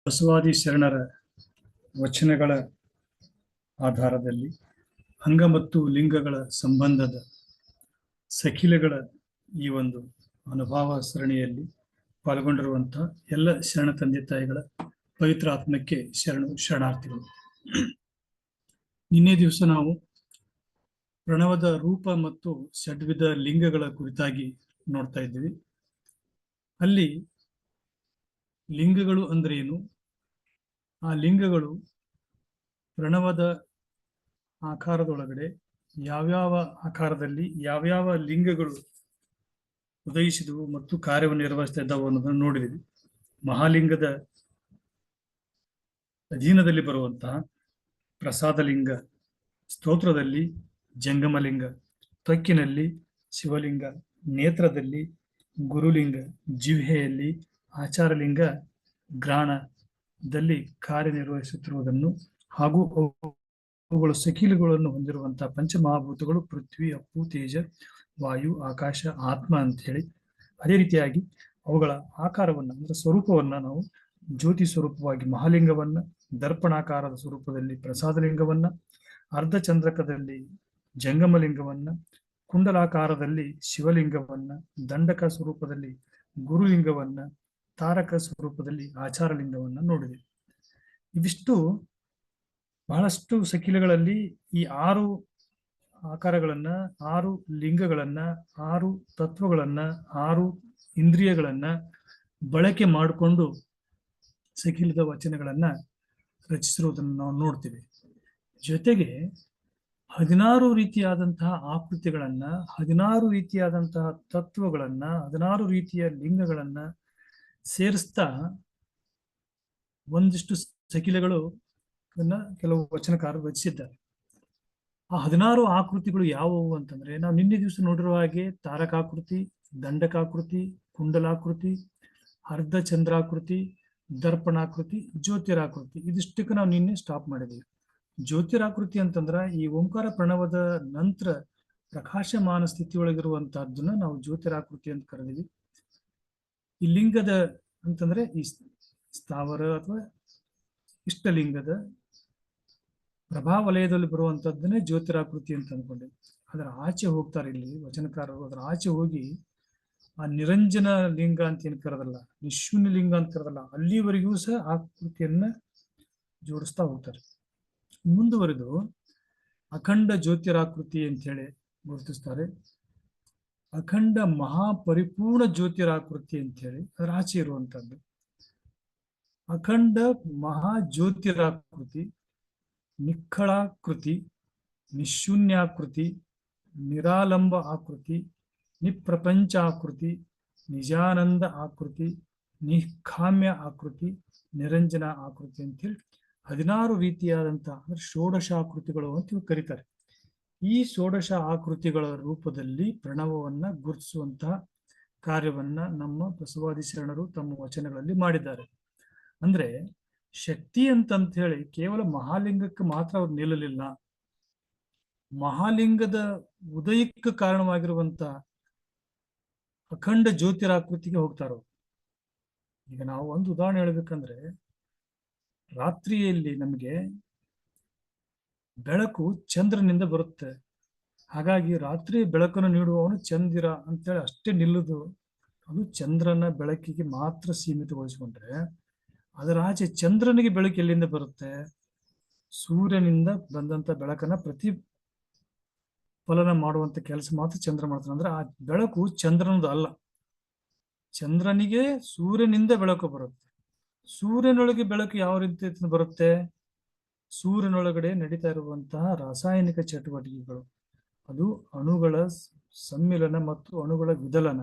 ಬಸವಾದಿ ಶರಣರ ವಚನಗಳ ಆಧಾರದಲ್ಲಿ ಅಂಗ ಮತ್ತು ಲಿಂಗಗಳ ಸಂಬಂಧದ ಸಖಿಲೆಗಳ ಈ ಒಂದು ಅನುಭವ ಸರಣಿಯಲ್ಲಿ ಪಾಲ್ಗೊಂಡಿರುವಂತಹ ಎಲ್ಲ ಶರಣ ತಂದೆ ತಾಯಿಗಳ ಪವಿತ್ರ ಆತ್ಮಕ್ಕೆ ಶರಣಾರ್ಥಿಗಳು. ನಿನ್ನೆ ದಿವಸ ನಾವು ಪ್ರಣವದ ರೂಪ ಮತ್ತು ಷಡ್ವಿಧ ಲಿಂಗಗಳ ಕುರಿತಾಗಿ ನೋಡ್ತಾ ಇದ್ದೀವಿ. ಅಲ್ಲಿ ಲಿಂಗಗಳು ಅಂದ್ರೆ ಏನು, ಆ ಲಿಂಗಗಳು ಪ್ರಣವದ ಆಕಾರದೊಳಗಡೆ ಯಾವ್ಯಾವ ಆಕಾರದಲ್ಲಿ ಯಾವ್ಯಾವ ಲಿಂಗಗಳು ಉದಯಿಸಿದವು ಮತ್ತು ಕಾರ್ಯವನ್ನು ನಿರ್ವಹಿಸ್ತಾ ಇದ್ದಾವೆ ಅನ್ನೋದನ್ನು ನೋಡಿದ್ವಿ. ಮಹಾಲಿಂಗದ ಅಧೀನದಲ್ಲಿ ಬರುವಂತಹ ಪ್ರಸಾದಲಿಂಗ, ಸ್ತೋತ್ರದಲ್ಲಿ ಜಂಗಮಲಿಂಗ, ತ್ವಕ್ಕಿನಲ್ಲಿ ಶಿವಲಿಂಗ, ನೇತ್ರದಲ್ಲಿ ಗುರುಲಿಂಗ, ಜಿಹ್ವೆಯಲ್ಲಿ ಆಚಾರಲಿಂಗ ಗ್ರಾಣದಲ್ಲಿ ಕಾರ್ಯನಿರ್ವಹಿಸುತ್ತಿರುವುದನ್ನು ಹಾಗೂ ಅವುಗಳು ಸಖಿಲುಗಳನ್ನು ಹೊಂದಿರುವಂತಹ ಪಂಚಮಹಾಭೂತಗಳು ಪೃಥ್ವಿ, ಅಪ್ಪು, ತೇಜ, ವಾಯು, ಆಕಾಶ, ಆತ್ಮ ಅಂತ ಹೇಳಿ, ಅದೇ ರೀತಿಯಾಗಿ ಅವುಗಳ ಆಕಾರವನ್ನ ಅಂದ್ರೆ ಸ್ವರೂಪವನ್ನ ನಾವು ಜ್ಯೋತಿ ಸ್ವರೂಪವಾಗಿ ಮಹಾಲಿಂಗವನ್ನ, ದರ್ಪಣಾಕಾರದ ಸ್ವರೂಪದಲ್ಲಿ ಪ್ರಸಾದಲಿಂಗವನ್ನ, ಅರ್ಧಚಂದ್ರಕದಲ್ಲಿ ಜಂಗಮಲಿಂಗವನ್ನ, ಕುಂಡಲಾಕಾರದಲ್ಲಿ ಶಿವಲಿಂಗವನ್ನ, ದಂಡಕ ಸ್ವರೂಪದಲ್ಲಿ ಗುರುಲಿಂಗವನ್ನ, ತಾರಕ ಸ್ವರೂಪದಲ್ಲಿ ಆಚಾರಲಿಂಗವನ್ನ ನೋಡಿದೆ. ಇವಿಷ್ಟು ಬಹಳಷ್ಟು ಸಖಿಲೆಗಳಲ್ಲಿ ಈ 6 ಆಕಾರಗಳನ್ನ, 6 ಲಿಂಗಗಳನ್ನ, 6 ತತ್ವಗಳನ್ನ, 6 ಇಂದ್ರಿಯಗಳನ್ನ ಬಳಕೆ ಮಾಡಿಕೊಂಡು ಸಖಿಲದ ವಚನಗಳನ್ನ ರಚಿಸಿರುವುದನ್ನು ನಾವು ನೋಡ್ತೀವಿ. ಜೊತೆಗೆ 16 ರೀತಿಯಾದಂತಹ ಆಕೃತಿಗಳನ್ನ, 16 ರೀತಿಯಾದಂತಹ ತತ್ವಗಳನ್ನ, 16 ರೀತಿಯ ಲಿಂಗಗಳನ್ನ ಸೇರಿಸ್ತಾ ಒಂದಿಷ್ಟು ಸಖಿಲೆಗಳು ಕೆಲವು ವಚನಕಾರರು ರಚಿಸಿದ್ದಾರೆ. ಆ 16 ಆಕೃತಿಗಳು ಯಾವುವು ಅಂತಂದ್ರೆ, ನಾವು ನಿನ್ನೆ ದಿವಸ ನೋಡಿರುವ ಹಾಗೆ ತಾರಕಾಕೃತಿ, ದಂಡಕಾಕೃತಿ, ಕುಂಡಲಾಕೃತಿ, ಅರ್ಧಚಂದ್ರಾಕೃತಿ, ದರ್ಪಣಾಕೃತಿ, ಜ್ಯೋತಿರಾಕೃತಿ, ಇದಿಷ್ಟಕ್ಕೆ ನಾವು ನಿನ್ನೆ ಸ್ಟಾಪ್ ಮಾಡಿದ್ದೀವಿ. ಜ್ಯೋತಿರಾಕೃತಿ ಅಂತಂದ್ರ ಈ ಓಂಕಾರ ಪ್ರಣವದ ನಂತರ ಪ್ರಕಾಶಮಾನ ಸ್ಥಿತಿಯೊಳಗಿರುವಂತಹದ್ದನ್ನ ನಾವು ಜ್ಯೋತಿರಾಕೃತಿ ಅಂತ ಕರೆದಿವಿ. ಈ ಲಿಂಗದ ಅಂತಂದ್ರೆ ಈ ಸ್ಥಾವರ ಅಥವಾ ಇಷ್ಟಲಿಂಗದ ಪ್ರಭಾವಲಯದಲ್ಲಿ ಬರುವಂತದ್ದನ್ನೇ ಜ್ಯೋತಿರಾಕೃತಿ ಅಂತ ಅನ್ಕೊಂಡೆ. ಅದರ ಆಚೆ ಹೋಗ್ತಾರೆ ಇಲ್ಲಿ ವಚನಕಾರರು. ಅದರ ಆಚೆ ಹೋಗಿ ಆ ನಿರಂಜನ ಲಿಂಗ ಅಂತ ಏನ್ ಕರೆದಲ್ಲ, ನಿಶೂನ್ಯ ಲಿಂಗ ಅಂತ ಕರೆದಲ್ಲ, ಅಲ್ಲಿವರೆಗೂ ಸಹ ಆಕೃತಿಯನ್ನ ಜೋಡಿಸ್ತಾ ಹೋಗ್ತಾರೆ. ಮುಂದುವರೆದು ಅಖಂಡ ಜ್ಯೋತಿರಾಕೃತಿ ಅಂತ ಹೇಳಿ ಗುರುತಿಸ್ತಾರೆ. ಅಖಂಡ ಮಹಾಪರಿಪೂರ್ಣ ಜ್ಯೋತಿರಾಕೃತಿ ಅಂತ ಹೇಳಿ ಅದರ ಆಚೆ ಇರುವಂತದ್ದು. ಅಖಂಡ ಮಹಾ ಜ್ಯೋತಿರಾಕೃತಿ, ನಿಖಳಾಕೃತಿ, ನಿಶೂನ್ಯಾಕೃತಿ, ನಿರಾಲಂಬ ಆಕೃತಿ, ನಿಪ್ರಪಂಚ ಆಕೃತಿ, ನಿಜಾನಂದ ಆಕೃತಿ, ನಿಷ್ಕಾಮ್ಯ ಆಕೃತಿ, ನಿರಂಜನ ಆಕೃತಿ ಅಂತೇಳಿ 16 ರೀತಿಯಾದಂತಹ ಅಂದ್ರೆ ಷೋಡಶ ಆಕೃತಿಗಳು ಅಂತ ಕರೀತಾರೆ. ಈ ಷೋಡಶ ಆಕೃತಿಗಳ ರೂಪದಲ್ಲಿ ಪ್ರಣವವನ್ನ ಗುರುತಿಸುವಂತಹ ಕಾರ್ಯವನ್ನ ನಮ್ಮ ಬಸವಾದಿ ಶರಣರು ತಮ್ಮ ವಚನಗಳಲ್ಲಿ ಮಾಡಿದ್ದಾರೆ. ಅಂದ್ರೆ ಶಕ್ತಿ ಅಂತಂತ ಹೇಳಿ ಕೇವಲ ಮಹಾಲಿಂಗಕ್ಕೆ ಮಾತ್ರ ಅವ್ರು ನಿಲ್ಲಲಿಲ್ಲ. ಮಹಾಲಿಂಗದ ಉದಯಕ್ಕೆ ಕಾರಣವಾಗಿರುವಂತ ಅಖಂಡ ಜ್ಯೋತಿರಾಕೃತಿಗೆ ಹೋಗ್ತಾರೋ. ಈಗ ನಾವು ಒಂದು ಉದಾಹರಣೆ ಹೇಳ್ಬೇಕಂದ್ರೆ, ರಾತ್ರಿಯಲ್ಲಿ ನಮಗೆ ಬೆಳಕು ಚಂದ್ರನಿಂದ ಬರುತ್ತೆ. ಹಾಗಾಗಿ ರಾತ್ರಿ ಬೆಳಕನ್ನು ನೀಡುವವನು ಚಂದಿರ ಅಂತೇಳಿ ಅಷ್ಟೇ ನಿಲ್ಲುದು. ಅದು ಚಂದ್ರನ ಬೆಳಕಿಗೆ ಮಾತ್ರ ಸೀಮಿತಗೊಳಿಸಿಕೊಂಡ್ರೆ, ಅದರ ಆಚೆ ಚಂದ್ರನಿಗೆ ಬೆಳಕು ಎಲ್ಲಿಂದ ಬರುತ್ತೆ? ಸೂರ್ಯನಿಂದ ಬಂದಂತ ಬೆಳಕನ್ನ ಪ್ರತಿಫಲನ ಮಾಡುವಂತ ಕೆಲಸ ಮಾತ್ರ ಚಂದ್ರ ಮಾಡ್ತಾನೆ. ಅಂದ್ರೆ ಆ ಬೆಳಕು ಚಂದ್ರನದು ಅಲ್ಲ, ಚಂದ್ರನಿಗೆ ಸೂರ್ಯನಿಂದ ಬೆಳಕು ಬರುತ್ತೆ. ಸೂರ್ಯನೊಳಗೆ ಬೆಳಕು ಯಾವ ರೀತಿ ಬರುತ್ತೆ? ಸೂರ್ಯನೊಳಗಡೆ ನಡೀತಾ ಇರುವಂತಹ ರಾಸಾಯನಿಕ ಚಟುವಟಿಕೆಗಳು, ಅದು ಅಣುಗಳ ಸಮ್ಮಿಲನ ಮತ್ತು ಅಣುಗಳ ವಿದಲನ,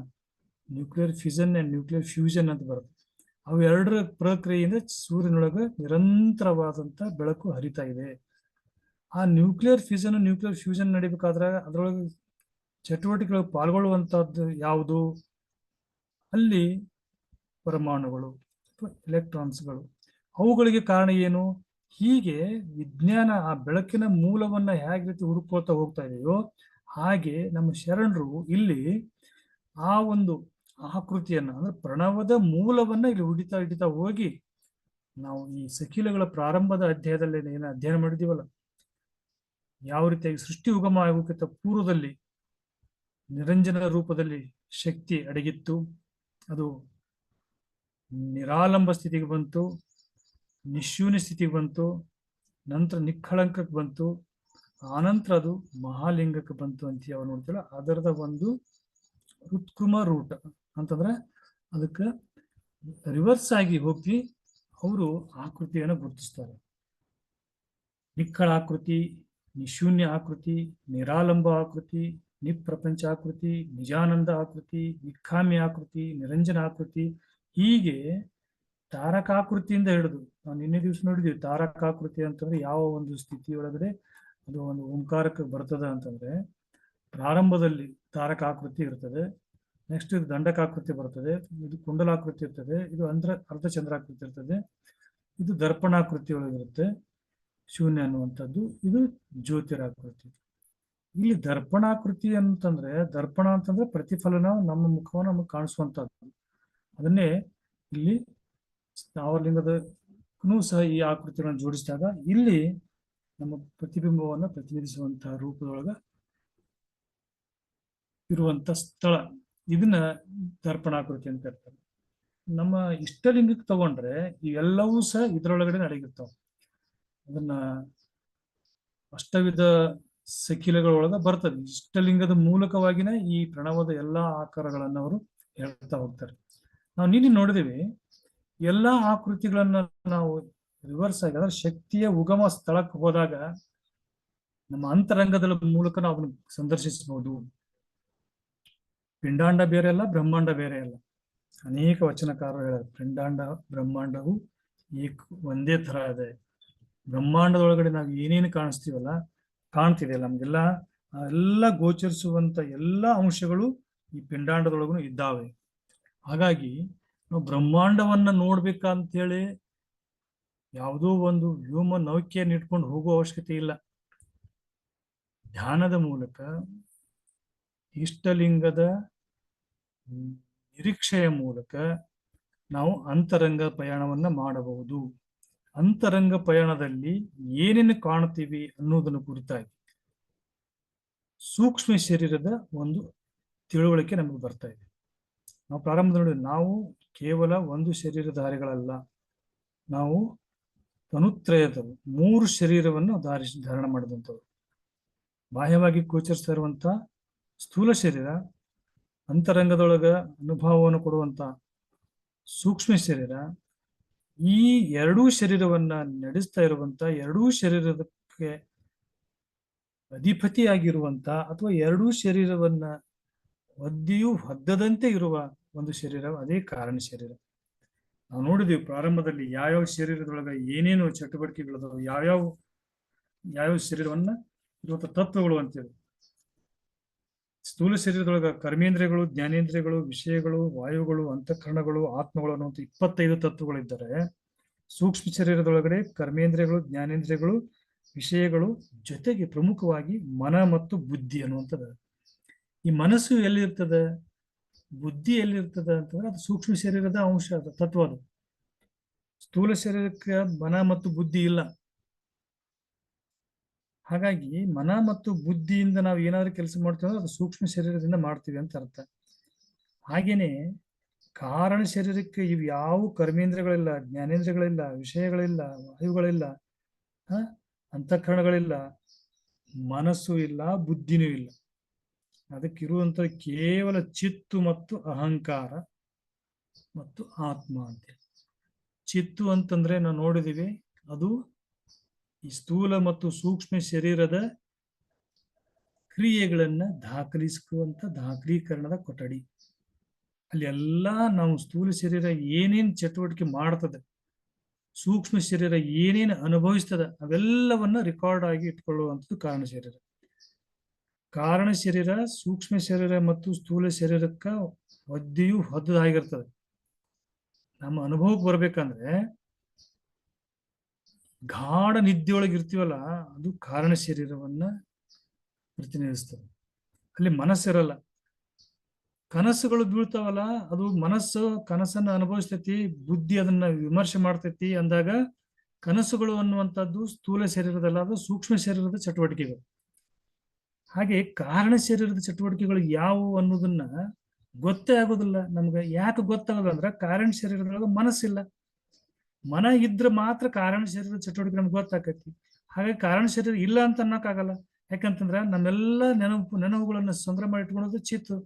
nuclear fission and nuclear fusion ಅಂತ ಬರುತ್ತೆ. ಅವು ಎರಡರ ಪ್ರಕ್ರಿಯೆಯಿಂದ ಸೂರ್ಯನೊಳಗೆ ನಿರಂತರವಾದಂತ ಬೆಳಕು ಹರಿತಾ ಇದೆ. ಆ ನ್ಯೂಕ್ಲಿಯರ್ ಫಿಷನ್, ನ್ಯೂಕ್ಲಿಯರ್ ಫ್ಯೂಷನ್ ನಡಿಬೇಕಾದ್ರೆ ಅದರೊಳಗೆ ಚಟುವಟಿಕೆಗಳು ಪಾಲ್ಗೊಳ್ಳುವಂತಹದ್ದು ಯಾವುದು? ಅಲ್ಲಿ ಪರಮಾಣುಗಳು ಅಥವಾ ಎಲೆಕ್ಟ್ರಾನ್ಸ್ಗಳು. ಅವುಗಳಿಗೆ ಕಾರಣ ಏನು? ಹೀಗೆ ವಿಜ್ಞಾನ ಆ ಬೆಳಕಿನ ಮೂಲವನ್ನ ಹೇಗೆ ರೀತಿ ಹುಡುಕೋತಾ ಹೋಗ್ತಾ ಇದೆಯೋ ಹಾಗೆ ನಮ್ಮ ಶರಣರು ಇಲ್ಲಿ ಆ ಒಂದು ಆಕೃತಿಯನ್ನ ಅಂದ್ರೆ ಪ್ರಣವದ ಮೂಲವನ್ನ ಇಲ್ಲಿ ಹಿಡಿತಾ ಹೋಗಿ ನಾವು ಈ ಸಕೀಲಗಳ ಪ್ರಾರಂಭದ ಅಧ್ಯಾಯದಲ್ಲಿ ಏನು ಅಧ್ಯಯನ ಮಾಡಿದೀವಲ್ಲ, ಯಾವ ರೀತಿಯಾಗಿ ಸೃಷ್ಟಿ ಉಗಮ ಆಗೋಕ್ಕಿಂತ ಪೂರ್ವದಲ್ಲಿ ನಿರಂಜನ ರೂಪದಲ್ಲಿ ಶಕ್ತಿ ಅಡಗಿತ್ತು, ಅದು ನಿರಾಲಂಬ ಸ್ಥಿತಿಗೆ ಬಂತು, ನಿಶೂನ್ಯ ಸ್ಥಿತಿಗೆ ಬಂತು, ನಂತರ ನಿಖಳಂಕಕ್ಕೆ ಬಂತು, ಆನಂತರ ಅದು ಮಹಾಲಿಂಗಕ್ಕೆ ಬಂತು ಅಂತ ಯಾವ ನೋಡ್ತೀವಲ್ಲ, ಅದರದ ಒಂದು ಉತ್ಕೃಮ ರೂಟ್ ಅಂತಂದ್ರೆ ಅದಕ್ಕೆ ರಿವರ್ಸ್ ಆಗಿ ಹೋಗಿ ಅವರು ಆಕೃತಿಯನ್ನು ಗುರುತಿಸ್ತಾರೆ. ನಿಕ್ಕಳ ಆಕೃತಿ, ನಿಶೂನ್ಯ ಆಕೃತಿ, ನಿರಾಲಂಬ ಆಕೃತಿ, ನಿಪ್ರಪಂಚ ಆಕೃತಿ, ನಿಜಾನಂದ ಆಕೃತಿ, ನಿಖಾಮಿ ಆಕೃತಿ, ನಿರಂಜನ ಆಕೃತಿ, ಹೀಗೆ ತಾರಕಾಕೃತಿಯಿಂದ ಹಿಡಿದು ನಾವು ನಿನ್ನೆ ದಿವಸ ನೋಡಿದ್ವಿ. ತಾರಕಾಕೃತಿ ಅಂತಂದ್ರೆ ಯಾವ ಒಂದು ಸ್ಥಿತಿಯೊಳಗಡೆ ಅದು ಒಂದು ಓಂಕಾರಕ್ಕೆ ಬರ್ತದೆ ಅಂತಂದ್ರೆ, ಪ್ರಾರಂಭದಲ್ಲಿ ತಾರಕಾಕೃತಿ ಇರ್ತದೆ, ನೆಕ್ಸ್ಟ್ ಇದು ದಂಡಕಾಕೃತಿ ಬರ್ತದೆ, ಇದು ಕುಂಡಲಾಕೃತಿ ಇರ್ತದೆ, ಇದು ಅರ್ಧಚಂದ್ರಾಕೃತಿ ಇರ್ತದೆ, ಇದು ದರ್ಪಣಾಕೃತಿ ಒಳಗಿರುತ್ತೆ ಶೂನ್ಯ ಅನ್ನುವಂಥದ್ದು, ಇದು ಜ್ಯೋತಿರಾಕೃತಿ. ಇಲ್ಲಿ ದರ್ಪಣಾಕೃತಿ ಅಂತಂದ್ರೆ, ದರ್ಪಣ ಅಂತಂದ್ರೆ ಪ್ರತಿಫಲನ, ನಮ್ಮ ಮುಖವನ್ನು ನಮಗೆ ಕಾಣಿಸುವಂತದ್ದು. ಅದನ್ನೇ ಇಲ್ಲಿ ಸ್ಥಾವರಲಿಂಗದೂ ಸಹ ಈ ಆಕೃತಿಗಳನ್ನು ಜೋಡಿಸಿದಾಗ ಇಲ್ಲಿ ನಮ್ಮ ಪ್ರತಿಬಿಂಬವನ್ನು ಪ್ರತಿನಿಧಿಸುವಂತಹ ರೂಪದೊಳಗ ಇರುವಂತ ಸ್ಥಳ, ಇದನ್ನ ದರ್ಪಣಾಕೃತಿ ಅಂತ ಇರ್ತಾರೆ. ನಮ್ಮ ಇಷ್ಟಲಿಂಗಕ್ಕೆ ತಗೊಂಡ್ರೆ ಇವೆಲ್ಲವೂ ಸಹ ಇದರೊಳಗಡೆ ಅಡಗಿರ್ತಾವ. ಅದನ್ನ ಅಷ್ಟವಿಧ ಸಕಿಲಗಳೊಳಗ ಬರ್ತದೆ. ಇಷ್ಟಲಿಂಗದ ಮೂಲಕವಾಗಿನೇ ಈ ಪ್ರಣವದ ಎಲ್ಲಾ ಆಕಾರಗಳನ್ನ ಅವರು ಹೇಳ್ತಾ ಹೋಗ್ತಾರೆ. ನಾವು ನಿನ್ನೆ ನೋಡಿದೀವಿ, ಎಲ್ಲಾ ಆಕೃತಿಗಳನ್ನ ನಾವು ರಿವರ್ಸ್ ಆಗಿ ಅಂದ್ರೆ ಶಕ್ತಿಯ ಉಗಮ ಸ್ಥಳಕ್ಕೆ ಹೋದಾಗ ನಮ್ಮ ಅಂತರಂಗದ ಮೂಲಕ ನಾವು ಅದನ್ನು ಸಂದರ್ಶಿಸಬಹುದು. ಪಿಂಡಾಂಡ ಬೇರೆ ಅಲ್ಲ, ಬ್ರಹ್ಮಾಂಡ ಬೇರೆ ಅಲ್ಲ. ಅನೇಕ ವಚನಕಾರರು ಹೇಳೋದು ಪಿಂಡಾಂಡ ಬ್ರಹ್ಮಾಂಡವು ಒಂದೇ ತರ ಇದೆ. ಬ್ರಹ್ಮಾಂಡದೊಳಗಡೆ ನಾವು ಏನೇನು ಕಾಣ್ತಿದೆಯಲ್ಲ ನಮ್ಗೆಲ್ಲ ಎಲ್ಲ ಗೋಚರಿಸುವಂತ ಎಲ್ಲ ಅಂಶಗಳು ಈ ಪಿಂಡಾಂಡದೊಳಗೂ ಇದ್ದಾವೆ. ಹಾಗಾಗಿ ನಾವು ಬ್ರಹ್ಮಾಂಡವನ್ನ ನೋಡ್ಬೇಕಂತ ಹೇಳಿ ಯಾವುದೋ ಒಂದು ವ್ಯೋಮ ನೌಕೆಯನ್ನು ಇಟ್ಕೊಂಡು ಹೋಗುವ ಅವಶ್ಯಕತೆ ಇಲ್ಲ. ಧ್ಯಾನದ ಮೂಲಕ ಇಷ್ಟಲಿಂಗದ ನಿರೀಕ್ಷೆಯ ಮೂಲಕ ನಾವು ಅಂತರಂಗ ಪಯಣವನ್ನ ಮಾಡಬಹುದು. ಅಂತರಂಗ ಪಯಣದಲ್ಲಿ ಏನೇನು ಕಾಣ್ತೀವಿ ಅನ್ನೋದನ್ನು ಕುರಿತಾಗಿ ಸೂಕ್ಷ್ಮ ಶರೀರದ ಒಂದು ತಿಳುವಳಿಕೆ ನಮಗೆ ಬರ್ತಾ ಇದೆ. ನಾವು ಪ್ರಾರಂಭದಲ್ಲಿ ನಾವು ಕೇವಲ ಒಂದು ಶರೀರಧಾರಿಗಳಲ್ಲ, ನಾವು ತನುತ್ರಯದವರು, 3 ಶರೀರವನ್ನು ಧಾರಣ ಮಾಡಿದಂಥವ್ರು. ಬಾಹ್ಯವಾಗಿ ಗೋಚರಿಸ್ತಾ ಇರುವಂತ ಸ್ಥೂಲ ಶರೀರ, ಅಂತರಂಗದೊಳಗ ಅನುಭವವನ್ನು ಕೊಡುವಂತ ಸೂಕ್ಷ್ಮ ಶರೀರ, ಈ ಎರಡೂ ಶರೀರವನ್ನ ನಡೆಸ್ತಾ ಇರುವಂತ, ಎರಡೂ ಶರೀರಕ್ಕೆ ಅಧಿಪತಿಯಾಗಿರುವಂತ ಅಥವಾ ಎರಡೂ ಶರೀರವನ್ನ ಒದ್ದಿಯೂ ಹೊದ್ದದಂತೆ ಇರುವ ಒಂದು ಶರೀರ, ಅದೇ ಕಾರಣ ಶರೀರ. ನಾವು ನೋಡಿದ್ವಿ ಪ್ರಾರಂಭದಲ್ಲಿ ಯಾವ್ಯಾವ ಶರೀರದೊಳಗ ಏನೇನು ಚಟುವಟಿಕೆಗಳದಾವ, ಯಾವ್ಯಾವ ಶರೀರವನ್ನ ಇರುವಂತ ತತ್ವಗಳು ಅಂತೇಳಿ. ಸ್ಥೂಲ ಶರೀರದೊಳಗ ಕರ್ಮೇಂದ್ರಿಯಗಳು, ಜ್ಞಾನೇಂದ್ರಿಯಗಳು, ವಿಷಯಗಳು, ವಾಯುಗಳು, ಅಂತಃಕರಣಗಳು, ಆತ್ಮಗಳು ಅನ್ನುವಂಥ 25 ತತ್ವಗಳಿದ್ದರೆ, ಸೂಕ್ಷ್ಮ ಶರೀರದೊಳಗಡೆ ಕರ್ಮೇಂದ್ರಿಯಗಳು, ಜ್ಞಾನೇಂದ್ರಿಯಗಳು, ವಿಷಯಗಳು, ಜೊತೆಗೆ ಪ್ರಮುಖವಾಗಿ ಮನ ಮತ್ತು ಬುದ್ಧಿ ಅನ್ನುವಂಥದ್ದು. ಈ ಮನಸ್ಸು ಎಲ್ಲಿರ್ತದೆ, ಬುದ್ಧಿ ಎಲ್ಲಿರ್ತದೆ ಅಂತಂದ್ರೆ ಅದು ಸೂಕ್ಷ್ಮ ಶರೀರದ ಅಂಶ, ಅದು ತತ್ವ. ಅದು ಸ್ಥೂಲ ಶರೀರಕ್ಕೆ ಮನ ಮತ್ತು ಬುದ್ಧಿ ಇಲ್ಲ. ಹಾಗಾಗಿ ಮನ ಮತ್ತು ಬುದ್ಧಿಯಿಂದ ನಾವು ಏನಾದ್ರು ಕೆಲಸ ಮಾಡ್ತೀವಿ ಅಂದ್ರೆ ಅದು ಸೂಕ್ಷ್ಮ ಶರೀರದಿಂದ ಮಾಡ್ತೀವಿ ಅಂತ ಅರ್ಥ. ಹಾಗೇನೆ ಕಾರಣ ಶರೀರಕ್ಕೆ ಇವು ಯಾವ ಕರ್ಮೇಂದ್ರಿಯಗಳಿಲ್ಲ, ಜ್ಞಾನೇಂದ್ರಿಯಗಳಿಲ್ಲ, ವಿಷಯಗಳಿಲ್ಲ, ವಾಯುಗಳಿಲ್ಲ, ಅಂತಃಕರಣಗಳಿಲ್ಲ, ಮನಸ್ಸು ಇಲ್ಲ, ಬುದ್ಧಿನೂ ಇಲ್ಲ. ಅದಕ್ಕಿರುವಂತ ಕೇವಲ ಚಿತ್ತು ಮತ್ತು ಅಹಂಕಾರ ಮತ್ತು ಆತ್ಮ ಅಂತೇಳಿ. ಚಿತ್ತು ಅಂತಂದ್ರೆ ನಾವು ನೋಡಿದೀವಿ, ಅದು ಈ ಸ್ಥೂಲ ಮತ್ತು ಸೂಕ್ಷ್ಮ ಶರೀರದ ಕ್ರಿಯೆಗಳನ್ನ ದಾಖಲಿಸುವಂತ ದಾಖಲೀಕರಣದ ಕೊಠಡಿ. ಅಲ್ಲಿ ಎಲ್ಲಾ ನಾವು ಸ್ಥೂಲ ಶರೀರ ಏನೇನ್ ಚಟುವಟಿಕೆ ಮಾಡ್ತದೆ, ಸೂಕ್ಷ್ಮ ಶರೀರ ಏನೇನು ಅನುಭವಿಸ್ತದೆ, ಅವೆಲ್ಲವನ್ನ ರೆಕಾರ್ಡ್ ಆಗಿ ಇಟ್ಕೊಳ್ಳುವಂಥದ್ದು ಕಾರಣ ಶರೀರ. ಕಾರಣ ಶರೀರ ಸೂಕ್ಷ್ಮ ಶರೀರ ಮತ್ತು ಸ್ಥೂಲ ಶರೀರಕ್ಕ ಒದ್ದೆಯೂ ಹೊದ್ದದಾಗಿರ್ತದೆ. ನಮ್ಮ ಅನುಭವಕ್ಕೆ ಬರ್ಬೇಕಂದ್ರೆ ಗಾಢ ನಿದ್ದೆಯೊಳಗೆ ಇರ್ತೀವಲ್ಲ, ಅದು ಕಾರಣ ಶರೀರವನ್ನ ಪ್ರತಿನಿಧಿಸ್ತದೆ. ಅಲ್ಲಿ ಮನಸ್ಸಿರಲ್ಲ. ಕನಸುಗಳು ಬೀಳ್ತಾವಲ್ಲ, ಅದು ಮನಸ್ಸು ಕನಸನ್ನ ಅನುಭವಿಸ್ತೈತಿ, ಬುದ್ಧಿ ಅದನ್ನ ವಿಮರ್ಶೆ ಮಾಡ್ತೈತಿ ಅಂದಾಗ ಕನಸುಗಳು ಅನ್ನುವಂಥದ್ದು ಸ್ಥೂಲ ಶರೀರದಲ್ಲ, ಅದು ಸೂಕ್ಷ್ಮ ಶರೀರದ ಚಟುವಟಿಕೆಗಳು. ಹಾಗೆ ಕಾರಣ ಶರೀರದ ಚಟುವಟಿಕೆಗಳು ಯಾವುವು ಅನ್ನೋದನ್ನ ಗೊತ್ತೇ ಆಗೋದಿಲ್ಲ ನಮ್ಗೆ. ಯಾಕೆ ಗೊತ್ತಾಗೋದು ಅಂದ್ರೆ ಕಾರಣ ಶರೀರದೊಳಗೆ ಮನಸ್ಸಿಲ್ಲ. ಮನ ಇದ್ರೆ ಮಾತ್ರ ಕಾರಣ ಶರೀರದ ಚಟುವಟಿಕೆ ನಮ್ಗೆ ಗೊತ್ತಾಕೈತಿ. ಹಾಗಾಗಿ ಕಾರಣ ಶರೀರ ಇಲ್ಲ ಅಂತ ಅನ್ನೋಕ್ಕಾಗಲ್ಲ. ಯಾಕಂತಂದ್ರ ನಮ್ಮೆಲ್ಲ ನೆನಪುಗಳನ್ನ ಸಂಗ್ರಹ ಮಾಡಿ ಇಟ್ಕೊಳ್ಳೋದು ಚಿತ್ತು.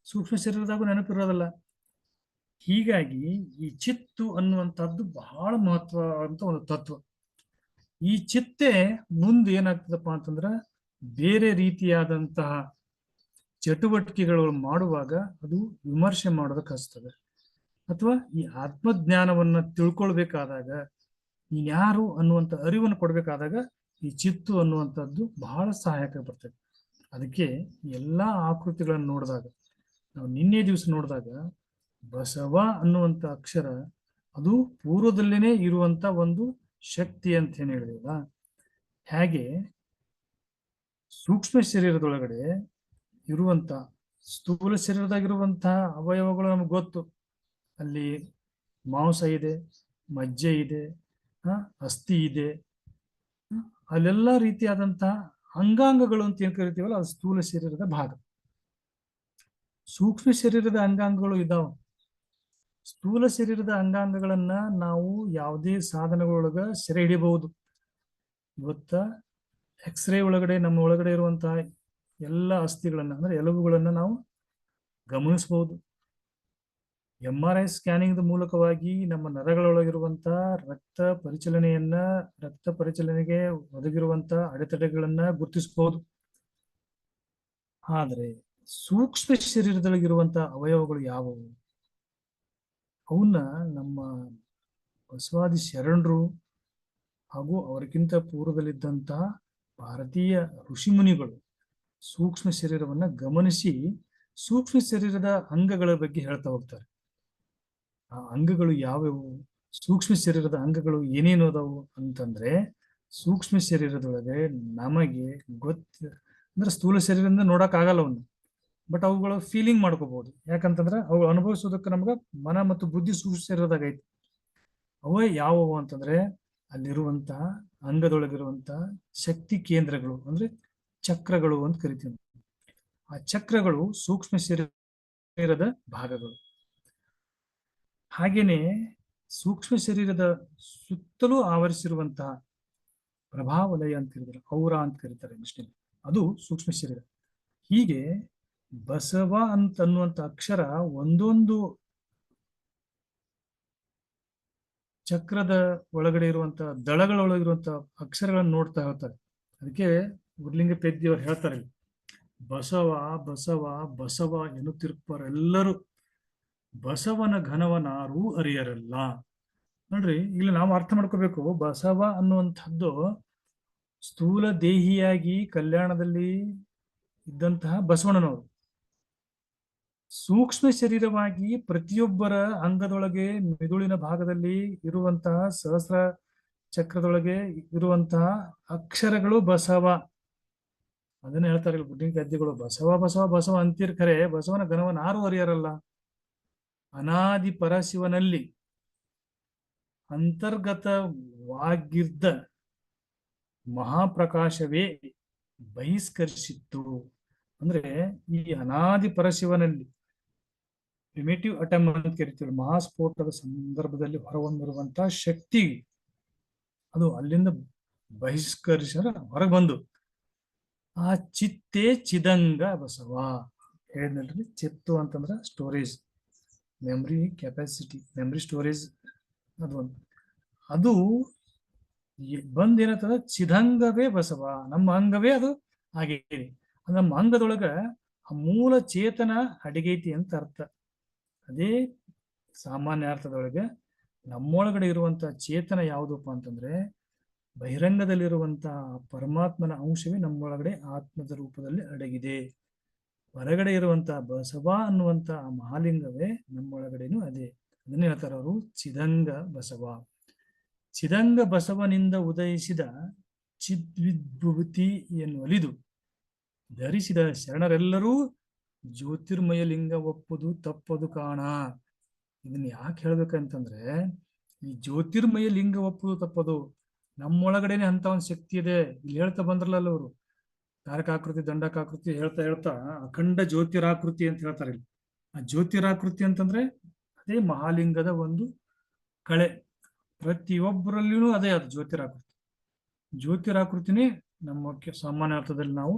ಸೂಕ್ಷ್ಮ ಶರೀರದಾಗೂ ನೆನಪಿರೋದಲ್ಲ. ಹೀಗಾಗಿ ಈ ಚಿತ್ತು ಅನ್ನುವಂಥದ್ದು ಬಹಳ ಮಹತ್ವ ಅಂತ ಒಂದು ತತ್ವ. ಈ ಚಿತ್ತೆ ಮುಂದೆ ಏನಾಗ್ತದಪ್ಪ ಅಂತಂದ್ರ ಬೇರೆ ರೀತಿಯಾದಂತಹ ಚಟುವಟಿಕೆಗಳು ಮಾಡುವಾಗ ಅದು ವಿಮರ್ಶೆ ಮಾಡೋದಕ್ಕೆ ಹಚ್ತದೆ. ಅಥವಾ ಈ ಆತ್ಮಜ್ಞಾನವನ್ನ ತಿಳ್ಕೊಳ್ಬೇಕಾದಾಗ, ನೀನ್ ಯಾರು ಅನ್ನುವಂಥ ಅರಿವನ್ನು ಕೊಡ್ಬೇಕಾದಾಗ ಈ ಚಿತ್ತು ಅನ್ನುವಂಥದ್ದು ಬಹಳ ಸಹಾಯಕ ಬರ್ತದೆ. ಅದಕ್ಕೆ ಎಲ್ಲಾ ಆಕೃತಿಗಳನ್ನು ನೋಡಿದಾಗ, ನಾವು ನಿನ್ನೆ ದಿವಸ ನೋಡಿದಾಗ ಬಸವ ಅನ್ನುವಂಥ ಅಕ್ಷರ ಅದು ಪೂರ್ವದಲ್ಲೇನೆ ಇರುವಂತ ಒಂದು ಶಕ್ತಿ ಅಂತ ಏನ್ ಹೇಳಿದೆವಲ್ಲ, ಹಾಗೆ ಸೂಕ್ಷ್ಮ ಶರೀರದೊಳಗಡೆ ಇರುವಂತ ಸ್ಥೂಲ ಶರೀರದಾಗಿರುವಂತಹ ಅವಯವಗಳು ನಮ್ಗೆ ಗೊತ್ತು. ಅಲ್ಲಿ ಮಾಂಸ ಇದೆ, ಮಜ್ಜೆ ಇದೆ, ಅಸ್ಥಿ ಇದೆ, ಅಲ್ಲೆಲ್ಲ ರೀತಿಯಾದಂತಹ ಅಂಗಾಂಗಗಳು ಅಂತ ಏನ್ ಕರಿತೀವಲ್ಲ, ಅದು ಸ್ಥೂಲ ಶರೀರದ ಭಾಗ. ಸೂಕ್ಷ್ಮ ಶರೀರದ ಅಂಗಾಂಗಗಳು ಇದಾವ. ಸ್ಥೂಲ ಶರೀರದ ಅಂಗಾಂಗಗಳನ್ನ ನಾವು ಯಾವುದೇ ಸಾಧನಗಳೊಳಗ ಸೆರೆ ಹಿಡಿಯಬಹುದು. ಇವತ್ತ ಎಕ್ಸ್ರೇ ಒಳಗಡೆ ನಮ್ಮ ಒಳಗಡೆ ಇರುವಂತಹ ಎಲ್ಲ ಅಸ್ಥಿಗಳನ್ನ ಅಂದ್ರೆ ಎಲುಬುಗಳನ್ನ ನಾವು ಗಮನಿಸಬಹುದು. MRI ಸ್ಕ್ಯಾನಿಂಗ್ ಮೂಲಕವಾಗಿ ನಮ್ಮ ನರಗಳೊಳಗಿರುವಂತಹ ರಕ್ತ ಪರಿಚಲನೆಗೆ ಒದಗಿರುವಂತ ಅಡೆತಡೆಗಳನ್ನ ಗುರುತಿಸಬಹುದು. ಆದ್ರೆ ಸೂಕ್ಷ್ಮ ಶರೀರದೊಳಗಿರುವಂತಹ ಅವಯವಗಳು ಯಾವುವು? ಅವನ್ನ ನಮ್ಮ ಬಸವಾದಿ ಶರಣರು ಹಾಗೂ ಅವರಿಗಿಂತ ಪೂರ್ವದಲ್ಲಿದ್ದಂತಹ ಭಾರತೀಯ ಋಷಿಮುನಿಗಳು ಸೂಕ್ಷ್ಮ ಶರೀರವನ್ನ ಗಮನಿಸಿ ಸೂಕ್ಷ್ಮ ಶರೀರದ ಅಂಗಗಳ ಬಗ್ಗೆ ಹೇಳ್ತಾ ಹೋಗ್ತಾರೆ. ಆ ಅಂಗಗಳು ಯಾವ್ಯಾವು, ಸೂಕ್ಷ್ಮ ಶರೀರದ ಅಂಗಗಳು ಏನೇನು ಅದಾವು ಅಂತಂದ್ರೆ, ಸೂಕ್ಷ್ಮ ಶರೀರದೊಳಗೆ ನಮಗೆ ಅಂದ್ರೆ ಸ್ಥೂಲ ಶರೀರದಿಂದ ನೋಡಕ್ ಆಗಲ್ಲ ಅವನ್ನ, ಬಟ್ ಅವುಗಳು ಫೀಲಿಂಗ್ ಮಾಡ್ಕೋಬಹುದು. ಯಾಕಂತಂದ್ರೆ ಅವು ಅನುಭವಿಸೋದಕ್ಕೆ ನಮ್ಗ ಮನ ಮತ್ತು ಬುದ್ಧಿ ಸೂಕ್ಷ್ಮ ಶರೀರದಾಗ ಐತಿ. ಅವೇ ಯಾವುವು ಅಂತಂದ್ರೆ ಅಲ್ಲಿರುವಂತಹ ಅಂಗದೊಳಗಿರುವಂತಹ ಶಕ್ತಿ ಕೇಂದ್ರಗಳು ಅಂದ್ರೆ ಚಕ್ರಗಳು ಅಂತ ಕರಿತೀವಿ. ಆ ಚಕ್ರಗಳು ಸೂಕ್ಷ್ಮ ಶರೀರದ ಭಾಗಗಳು. ಹಾಗೇನೆ ಸೂಕ್ಷ್ಮ ಶರೀರದ ಸುತ್ತಲೂ ಆವರಿಸಿರುವಂತಹ ಪ್ರಭಾವಲಯ ಅಂತ ಕರೀತಾರೆ, ಔರ ಅಂತ ಕರೀತಾರೆ ಇಂಗ್ಲಿಷ್ನಲ್ಲಿ, ಅದು ಸೂಕ್ಷ್ಮ ಶರೀರ. ಹೀಗೆ ಬಸವ ಅಂತ ಅನ್ನುವಂಥ ಅಕ್ಷರ ಒಂದೊಂದು ಚಕ್ರದ ಒಳಗಡೆ ಇರುವಂತ ದಳಗಳ ಒಳಗಿರುವಂತ ಅಕ್ಷರಗಳನ್ನು ನೋಡ್ತಾ ಹೇಳ್ತಾರೆ. ಅದಕ್ಕೆ ಉರ್ಲಿಂಗ ಪೆದ್ದಿಯವರು ಹೇಳ್ತಾರೆ, ಬಸವ ಬಸವ ಬಸವ ಎನ್ನುತ್ತಿರುವರೆಲ್ಲರೂ ಬಸವನ ಘನವನಾರೂ ಅರಿಯರಲ್ಲ. ನೋಡ್ರಿ, ಇಲ್ಲಿ ನಾವು ಅರ್ಥ ಮಾಡ್ಕೋಬೇಕು, ಬಸವ ಅನ್ನುವಂಥದ್ದು ಸ್ಥೂಲ ದೇಹಿಯಾಗಿ ಕಲ್ಯಾಣದಲ್ಲಿ ಇದ್ದಂತಹ ಬಸವಣ್ಣನವರು ಸೂಕ್ಷ್ಮ ಶರೀರವಾಗಿ ಪ್ರತಿಯೊಬ್ಬರ ಅಂಗದೊಳಗೆ ಮಿದುಳಿನ ಭಾಗದಲ್ಲಿ ಇರುವಂತಹ ಸಹಸ್ರ ಚಕ್ರದೊಳಗೆ ಇರುವಂತಹ ಅಕ್ಷರಗಳು ಬಸವ. ಅದನ್ನ ಹೇಳ್ತಾರೆ ಗುಡ್ಡಿನ ಗದ್ದಿಗಳು, ಬಸವ ಬಸವ ಬಸವ ಅಂತೀರ್ ಖರೆ ಬಸವನ ಘನವನ್ನ ಯಾರು ಅರಿಯರಲ್ಲ. ಅನಾದಿ ಪರಶಿವನಲ್ಲಿ ಅಂತರ್ಗತವಾಗಿದ್ದ ಮಹಾಪ್ರಕಾಶವೇ ಬಹಿಷ್ಕರಿಸಿತ್ತು. ಅಂದ್ರೆ ಈ ಅನಾದಿ ಪರಶಿವನಲ್ಲಿ ಪ್ರಿಮೇಟಿವ್ ಅಟಮ್ ಅಂತ ಕರಿತೀವಿ, ಮಹಾಸ್ಫೋಟದ ಸಂದರ್ಭದಲ್ಲಿ ಹೊರಹೊಮ್ಮಿರುವಂತಹ ಶಕ್ತಿ ಅದು ಅಲ್ಲಿಂದ ಬಹಿಷ್ಕರಿಸಿದ್ರೆ ಹೊರಗೆ ಬಂದು ಆ ಚಿತ್ತೇ ಚಿದಂಗ ಬಸವ. ಹೇಳಿದ್ನಲ್ರಿ, ಚಿತ್ತು ಅಂತಂದ್ರ storage, memory capacity, memory storage ಅದು ಬಂದ್ ಏನಂತಂದ್ರ ಚಿದಂಗವೇ ಬಸವ, ನಮ್ಮ ಅಂಗವೇ ಅದು ಆಗೈತಿ. ನಮ್ಮ ಅಂಗದೊಳಗ ಆ ಮೂಲ ಚೇತನ ಅಡಿಗೈತಿ ಅಂತ ಅರ್ಥ. ಅದೇ ಸಾಮಾನ್ಯ ಅರ್ಥದೊಳಗೆ ನಮ್ಮೊಳಗಡೆ ಇರುವಂತ ಚೇತನ ಯಾವುದಪ್ಪ ಅಂತಂದ್ರೆ ಬಹಿರಂಗದಲ್ಲಿರುವಂತಹ ಪರಮಾತ್ಮನ ಅಂಶವೇ ನಮ್ಮೊಳಗಡೆ ಆತ್ಮದ ರೂಪದಲ್ಲಿ ಅಡಗಿದೆ. ಹೊರಗಡೆ ಇರುವಂತಹ ಬಸವ ಅನ್ನುವಂತ ಮಹಾಲಿಂಗವೇ ನಮ್ಮೊಳಗಡೆನೂ ಅದೇ. ಅದನ್ನೇ ಹೇಳ್ತಾರೆ ಅವರು, ಚಿದಂಗ ಬಸವ. ಚಿದಂಗ ಬಸವನಿಂದ ಉದಯಿಸಿದ ಚಿದ್ವಿದ್ಭುತಿ ಎನ್ನುವಲಿದು ಧರಿಸಿದ ಶರಣರೆಲ್ಲರೂ ಜ್ಯೋತಿರ್ಮಯ ಲಿಂಗ ಒಪ್ಪುದು ತಪ್ಪದು ಕಾಣ. ಇದನ್ನ ಯಾಕೆ ಹೇಳ್ಬೇಕಂತಂದ್ರೆ, ಈ ಜ್ಯೋತಿರ್ಮಯ ಲಿಂಗ ಒಪ್ಪುದು ತಪ್ಪದು, ನಮ್ಮೊಳಗಡೆನೆ ಅಂತ ಒಂದು ಶಕ್ತಿ ಇದೆ. ಇಲ್ಲಿ ಹೇಳ್ತಾ ಬಂದ್ರಲ್ಲ ಅವರು, ತಾರಕಾಕೃತಿ ದಂಡಕಾಕೃತಿ ಹೇಳ್ತಾ ಹೇಳ್ತಾ ಅಖಂಡ ಜ್ಯೋತಿರಾಕೃತಿ ಅಂತ ಹೇಳ್ತಾರೆ. ಇಲ್ಲಿ ಆ ಜ್ಯೋತಿರಾಕೃತಿ ಅಂತಂದ್ರೆ ಅದೇ ಮಹಾಲಿಂಗದ ಒಂದು ಕಳೆ. ಪ್ರತಿಯೊಬ್ಬರಲ್ಲಿಯೂ ಅದೇ ಅದು ಜ್ಯೋತಿರಾಕೃತಿ. ಜ್ಯೋತಿರಾಕೃತಿನೇ ನಮ್ಮ ಸಾಮಾನ್ಯ ಅರ್ಥದಲ್ಲಿ ನಾವು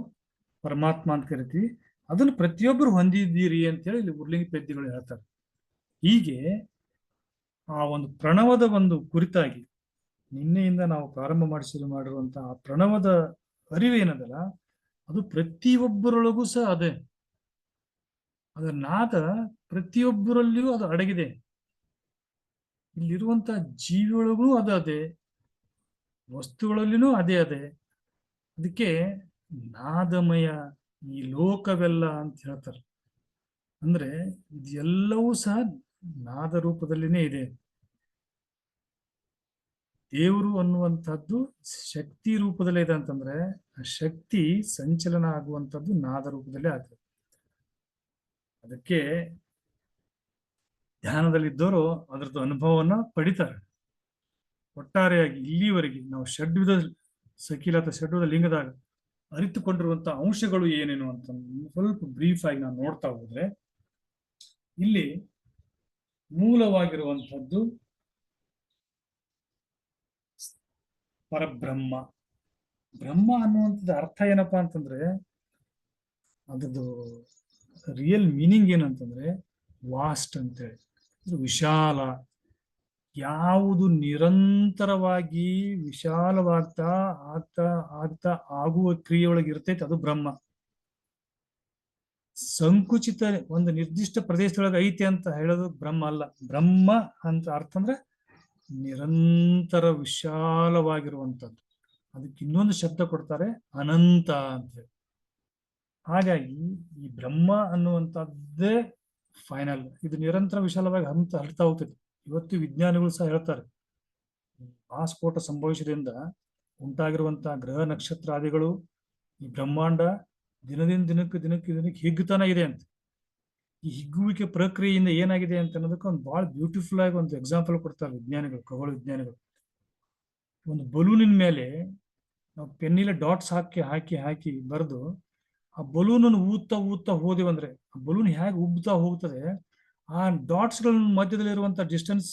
ಪರಮಾತ್ಮ ಅಂತ ಕರಿತೀವಿ. ಅದನ್ನು ಪ್ರತಿಯೊಬ್ಬರು ಹೊಂದಿದ್ದೀರಿ ಅಂತೇಳಿ ಇಲ್ಲಿ ಉರ್ಲಿಂಗ ಪೆದ್ದಿಗಳು ಹೇಳ್ತಾರೆ. ಹೀಗೆ ಆ ಒಂದು ಪ್ರಣವದ ಒಂದು ಕುರಿತಾಗಿ ನಿನ್ನೆಯಿಂದ ನಾವು ಪ್ರಾರಂಭ ಮಾಡಿರುವಂತಹ ಆ ಪ್ರಣವದ ಅರಿವೇನದಲ್ಲ, ಅದು ಪ್ರತಿಯೊಬ್ಬರೊಳಗೂ ಸಹ ಅದೇ. ಅದರ ನಾದ ಪ್ರತಿಯೊಬ್ಬರಲ್ಲಿಯೂ ಅದು ಅಡಗಿದೆ. ಇಲ್ಲಿರುವಂತಹ ಜೀವಿಯೊಳಗೂ ಅದು ಅದೇ, ವಸ್ತುಗಳಲ್ಲಿನೂ ಅದೇ ಅದೇ. ಅದಕ್ಕೆ ನಾದಮಯ ಈ ಲೋಕವೆಲ್ಲ ಅಂತ ಹೇಳ್ತಾರೆ. ಅಂದ್ರೆ ಇದೆಲ್ಲವೂ ಸಹ ನಾದ ರೂಪದಲ್ಲಿನೇ ಇದೆ. ದೇವರು ಅನ್ನುವಂಥದ್ದು ಶಕ್ತಿ ರೂಪದಲ್ಲೇ ಇದೆ ಅಂತಂದ್ರೆ, ಆ ಶಕ್ತಿ ಸಂಚಲನ ಆಗುವಂಥದ್ದು ನಾದ ರೂಪದಲ್ಲೇ ಆಗ್ತದೆ. ಅದಕ್ಕೆ ಧ್ಯಾನದಲ್ಲಿದ್ದವರು ಅದರದ್ದು ಅನುಭವವನ್ನ ಪಡಿತಾರೆ. ಒಟ್ಟಾರೆಯಾಗಿ ಇಲ್ಲಿವರೆಗೆ ನಾವು ಷಡ್ವಿಧ ಸಖಿಲ ಅಥವಾ ಷಡ್ವಿಧ ಲಿಂಗದಾಗ ಅರಿತುಕೊಂಡಿರುವಂತಹ ಅಂಶಗಳು ಏನೇನು ಅಂತ ಸ್ವಲ್ಪ ಬ್ರೀಫ್ ಆಗಿ ನಾವು ನೋಡ್ತಾ ಹೋದ್ರೆ, ಇಲ್ಲಿ ಮೂಲವಾಗಿರುವಂಥದ್ದು ಪರಬ್ರಹ್ಮ. ಬ್ರಹ್ಮ ಅನ್ನುವಂಥದ್ದು ಅರ್ಥ ಏನಪ್ಪಾ ಅಂತಂದ್ರೆ, ಅದ್ರದ್ದು ರಿಯಲ್ ಮೀನಿಂಗ್ ಏನಂತಂದ್ರೆ ವಾಸ್ಟ್ ಅಂತೇಳಿ, ವಿಶಾಲ. ಯಾವುದು ನಿರಂತರವಾಗಿ ವಿಶಾಲವಾಗ್ತಾ ಆಗ್ತಾ ಆಗ್ತಾ ಆಗುವ ಕ್ರಿಯೆಯೊಳಗೆ ಇರ್ತೈತೆ ಅದು ಬ್ರಹ್ಮ. ಸಂಕುಚಿತ ಒಂದು ನಿರ್ದಿಷ್ಟ ಪ್ರದೇಶದೊಳಗೆ ಐತೆ ಅಂತ ಹೇಳೋದು ಬ್ರಹ್ಮ ಅಲ್ಲ. ಬ್ರಹ್ಮ ಅಂತ ಅರ್ಥ ಅಂದ್ರೆ ನಿರಂತರ ವಿಶಾಲವಾಗಿರುವಂಥದ್ದು. ಅದಕ್ಕೆ ಇನ್ನೊಂದು ಶಬ್ದ ಕೊಡ್ತಾರೆ, ಅನಂತ ಅಂತ ಹೇಳಿ. ಹಾಗಾಗಿ ಈ ಬ್ರಹ್ಮ ಅನ್ನುವಂಥದ್ದೇ ಫೈನಲ್. ಇದು ನಿರಂತರ ವಿಶಾಲವಾಗಿ ಹರಡ್ತಾ ಹೋಗ್ತದೆ. ಇವತ್ತು ವಿಜ್ಞಾನಿಗಳು ಸಹ ಹೇಳ್ತಾರೆ, ಮಹಾಸ್ಫೋಟ ಸಂಭವಿಸಿದ್ರಿಂದ ಉಂಟಾಗಿರುವಂತಹ ಗ್ರಹ ನಕ್ಷತ್ರಾದಿಗಳು, ಈ ಬ್ರಹ್ಮಾಂಡ ದಿನದಿಂದ ದಿನಕ್ಕೆ ಹಿಗ್ಗುತ್ತಾನೆ ಇದೆ ಅಂತ. ಈ ಹಿಗ್ಗುವಿಕೆ ಪ್ರಕ್ರಿಯೆಯಿಂದ ಏನಾಗಿದೆ ಅಂತ ಅನ್ನೋದಕ್ಕೆ ಒಂದು ಬಹಳ ಬ್ಯೂಟಿಫುಲ್ ಆಗಿ ಒಂದು ಎಕ್ಸಾಂಪಲ್ ಕೊಡ್ತಾರೆ ವಿಜ್ಞಾನಿಗಳು, ಖಗೋಳ ವಿಜ್ಞಾನಿಗಳು. ಒಂದು ಬಲೂನಿನ ಮೇಲೆ ನಾವು ಪೆನ್ನಿಲೆ ಡಾಟ್ಸ್ ಹಾಕಿ ಹಾಕಿ ಹಾಕಿ ಬರೆದು ಆ ಬಲೂನನ್ನು ಊದ್ತಾ ಹೋದಿವಂದ್ರೆ ಆ ಬಲೂನ್ ಹೇಗೆ ಉಬ್ತಾ ಹೋಗ್ತದೆ, ಆ ಡಾಟ್ಸ್ ಗಳ ಮಧ್ಯದಲ್ಲಿರುವಂತಹ ಡಿಸ್ಟೆನ್ಸ್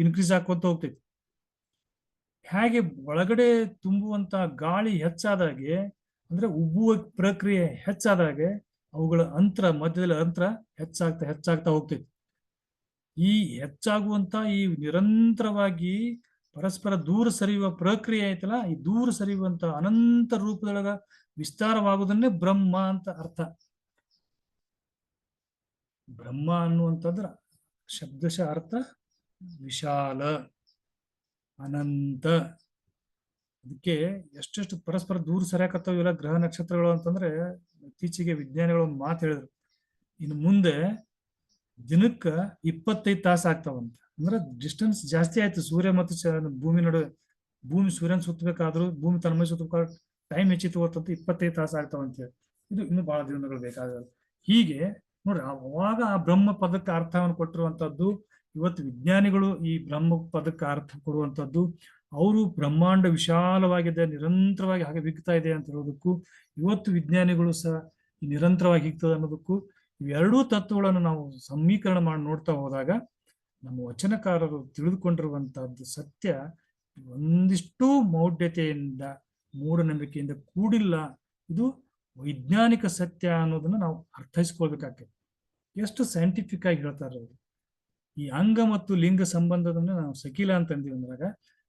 ಇನ್ಕ್ರೀಸ್ ಆಕೋತ ಹೋಗ್ತೈತಿ. ಹೇಗೆ ಒಳಗಡೆ ತುಂಬುವಂತ ಗಾಳಿ ಹೆಚ್ಚಾದಾಗೆ, ಅಂದ್ರೆ ಉಬ್ಬುವ ಪ್ರಕ್ರಿಯೆ ಹೆಚ್ಚಾದಾಗೆ ಅವುಗಳ ಅಂತರ, ಮಧ್ಯದಲ್ಲಿ ಅಂತರ ಹೆಚ್ಚಾಗ್ತಾ ಹೋಗ್ತೈತಿ. ಈ ಹೆಚ್ಚಾಗುವಂತ ಈ ನಿರಂತರವಾಗಿ ಪರಸ್ಪರ ದೂರ ಸರಿಯುವ ಪ್ರಕ್ರಿಯೆ ಐತಲ್ಲ, ಈ ದೂರ ಸರಿಯುವಂತ ಅನಂತ ರೂಪದೊಳಗ ವಿಸ್ತಾರವಾಗುವುದನ್ನೇ ಬ್ರಹ್ಮ ಅಂತ ಅರ್ಥ. ಬ್ರಹ್ಮ ಅನ್ನುವಂಥದ್ರ ಶಬ್ದಶಃ ಅರ್ಥ ವಿಶಾಲ, ಅನಂತ. ಅದಕ್ಕೆ ಎಷ್ಟೆಷ್ಟು ಪರಸ್ಪರ ದೂರ ಸರಿಯಾಕತ್ತಾವ ಇಲ್ಲ ಗ್ರಹ ನಕ್ಷತ್ರಗಳು ಅಂತಂದ್ರೆ, ಇತ್ತೀಚೆಗೆ ವಿಜ್ಞಾನಿಗಳು ಒಂದು ಮಾತು ಹೇಳಿದ್ರು, ಇನ್ನು ಮುಂದೆ ದಿನಕ್ಕ 25 ತಾಸು ಆಗ್ತಾವಂತ. ಅಂದ್ರೆ ಡಿಸ್ಟೆನ್ಸ್ ಜಾಸ್ತಿ ಆಯ್ತು ಸೂರ್ಯ ಮತ್ತು ಭೂಮಿ ನಡುವೆ. ಭೂಮಿ ಸೂರ್ಯನ ಸುತ್ತಬೇಕಾದ್ರೂ ಭೂಮಿ ತನ್ನ ಮೇಲೆ ಸುತ್ತಬೇಕಾದ್ರೂ ಟೈಮ್ ಹೆಚ್ಚಿತ್ತು ಹೋಗ್ತಂತ 25 ತಾಸು ಆಗ್ತಾವಂತೇಳಿ. ಇದು ಇನ್ನು ಬಹಳ ದಿನಗಳು ಬೇಕಾಗಲ್ಲ. ಹೀಗೆ ನೋಡ್ರಿ, ಅವಾಗ ಆ ಬ್ರಹ್ಮ ಪದಕ್ಕೆ ಅರ್ಥವನ್ನು ಕೊಟ್ಟಿರುವಂತದ್ದು. ಇವತ್ತು ವಿಜ್ಞಾನಿಗಳು ಈ ಬ್ರಹ್ಮ ಪದಕ್ಕೆ ಅರ್ಥ ಕೊಡುವಂಥದ್ದು, ಅವರು ಬ್ರಹ್ಮಾಂಡ ವಿಶಾಲವಾಗಿದೆ, ನಿರಂತರವಾಗಿ ಹಾಗೆ ಹಿಗ್ತಾ ಇದೆ ಅಂತ ಹೇಳೋದಕ್ಕೂ, ಇವತ್ತು ವಿಜ್ಞಾನಿಗಳು ಸಹ ನಿರಂತರವಾಗಿ ಹಿಗ್ತದೆ ಅನ್ನೋದಕ್ಕೂ, ಇವೆರಡೂ ತತ್ವಗಳನ್ನು ನಾವು ಸಮೀಕರಣ ಮಾಡಿ ನೋಡ್ತಾ ಹೋದಾಗ ನಮ್ಮ ವಚನಕಾರರು ತಿಳಿದುಕೊಂಡಿರುವಂತಹದ್ದು ಸತ್ಯ ಒಂದಿಷ್ಟು ಮೌಢ್ಯತೆಯಿಂದ, ಮೂಢನಂಬಿಕೆಯಿಂದ ಕೂಡಿಲ್ಲ. ಇದು ವೈಜ್ಞಾನಿಕ ಸತ್ಯ ಅನ್ನೋದನ್ನ ನಾವು ಅರ್ಥೈಸ್ಕೊಳ್ಬೇಕಾಗ್ತದೆ. ಎಷ್ಟು ಸೈಂಟಿಫಿಕ್ ಆಗಿ ಹೇಳ್ತಾರೆ ಅವರು. ಈ ಅಂಗ ಮತ್ತು ಲಿಂಗ ಸಂಬಂಧದನ್ನ ನಾವು ಸಕಿಲ ಅಂತಂದೀವಿ ಅಂದಾಗ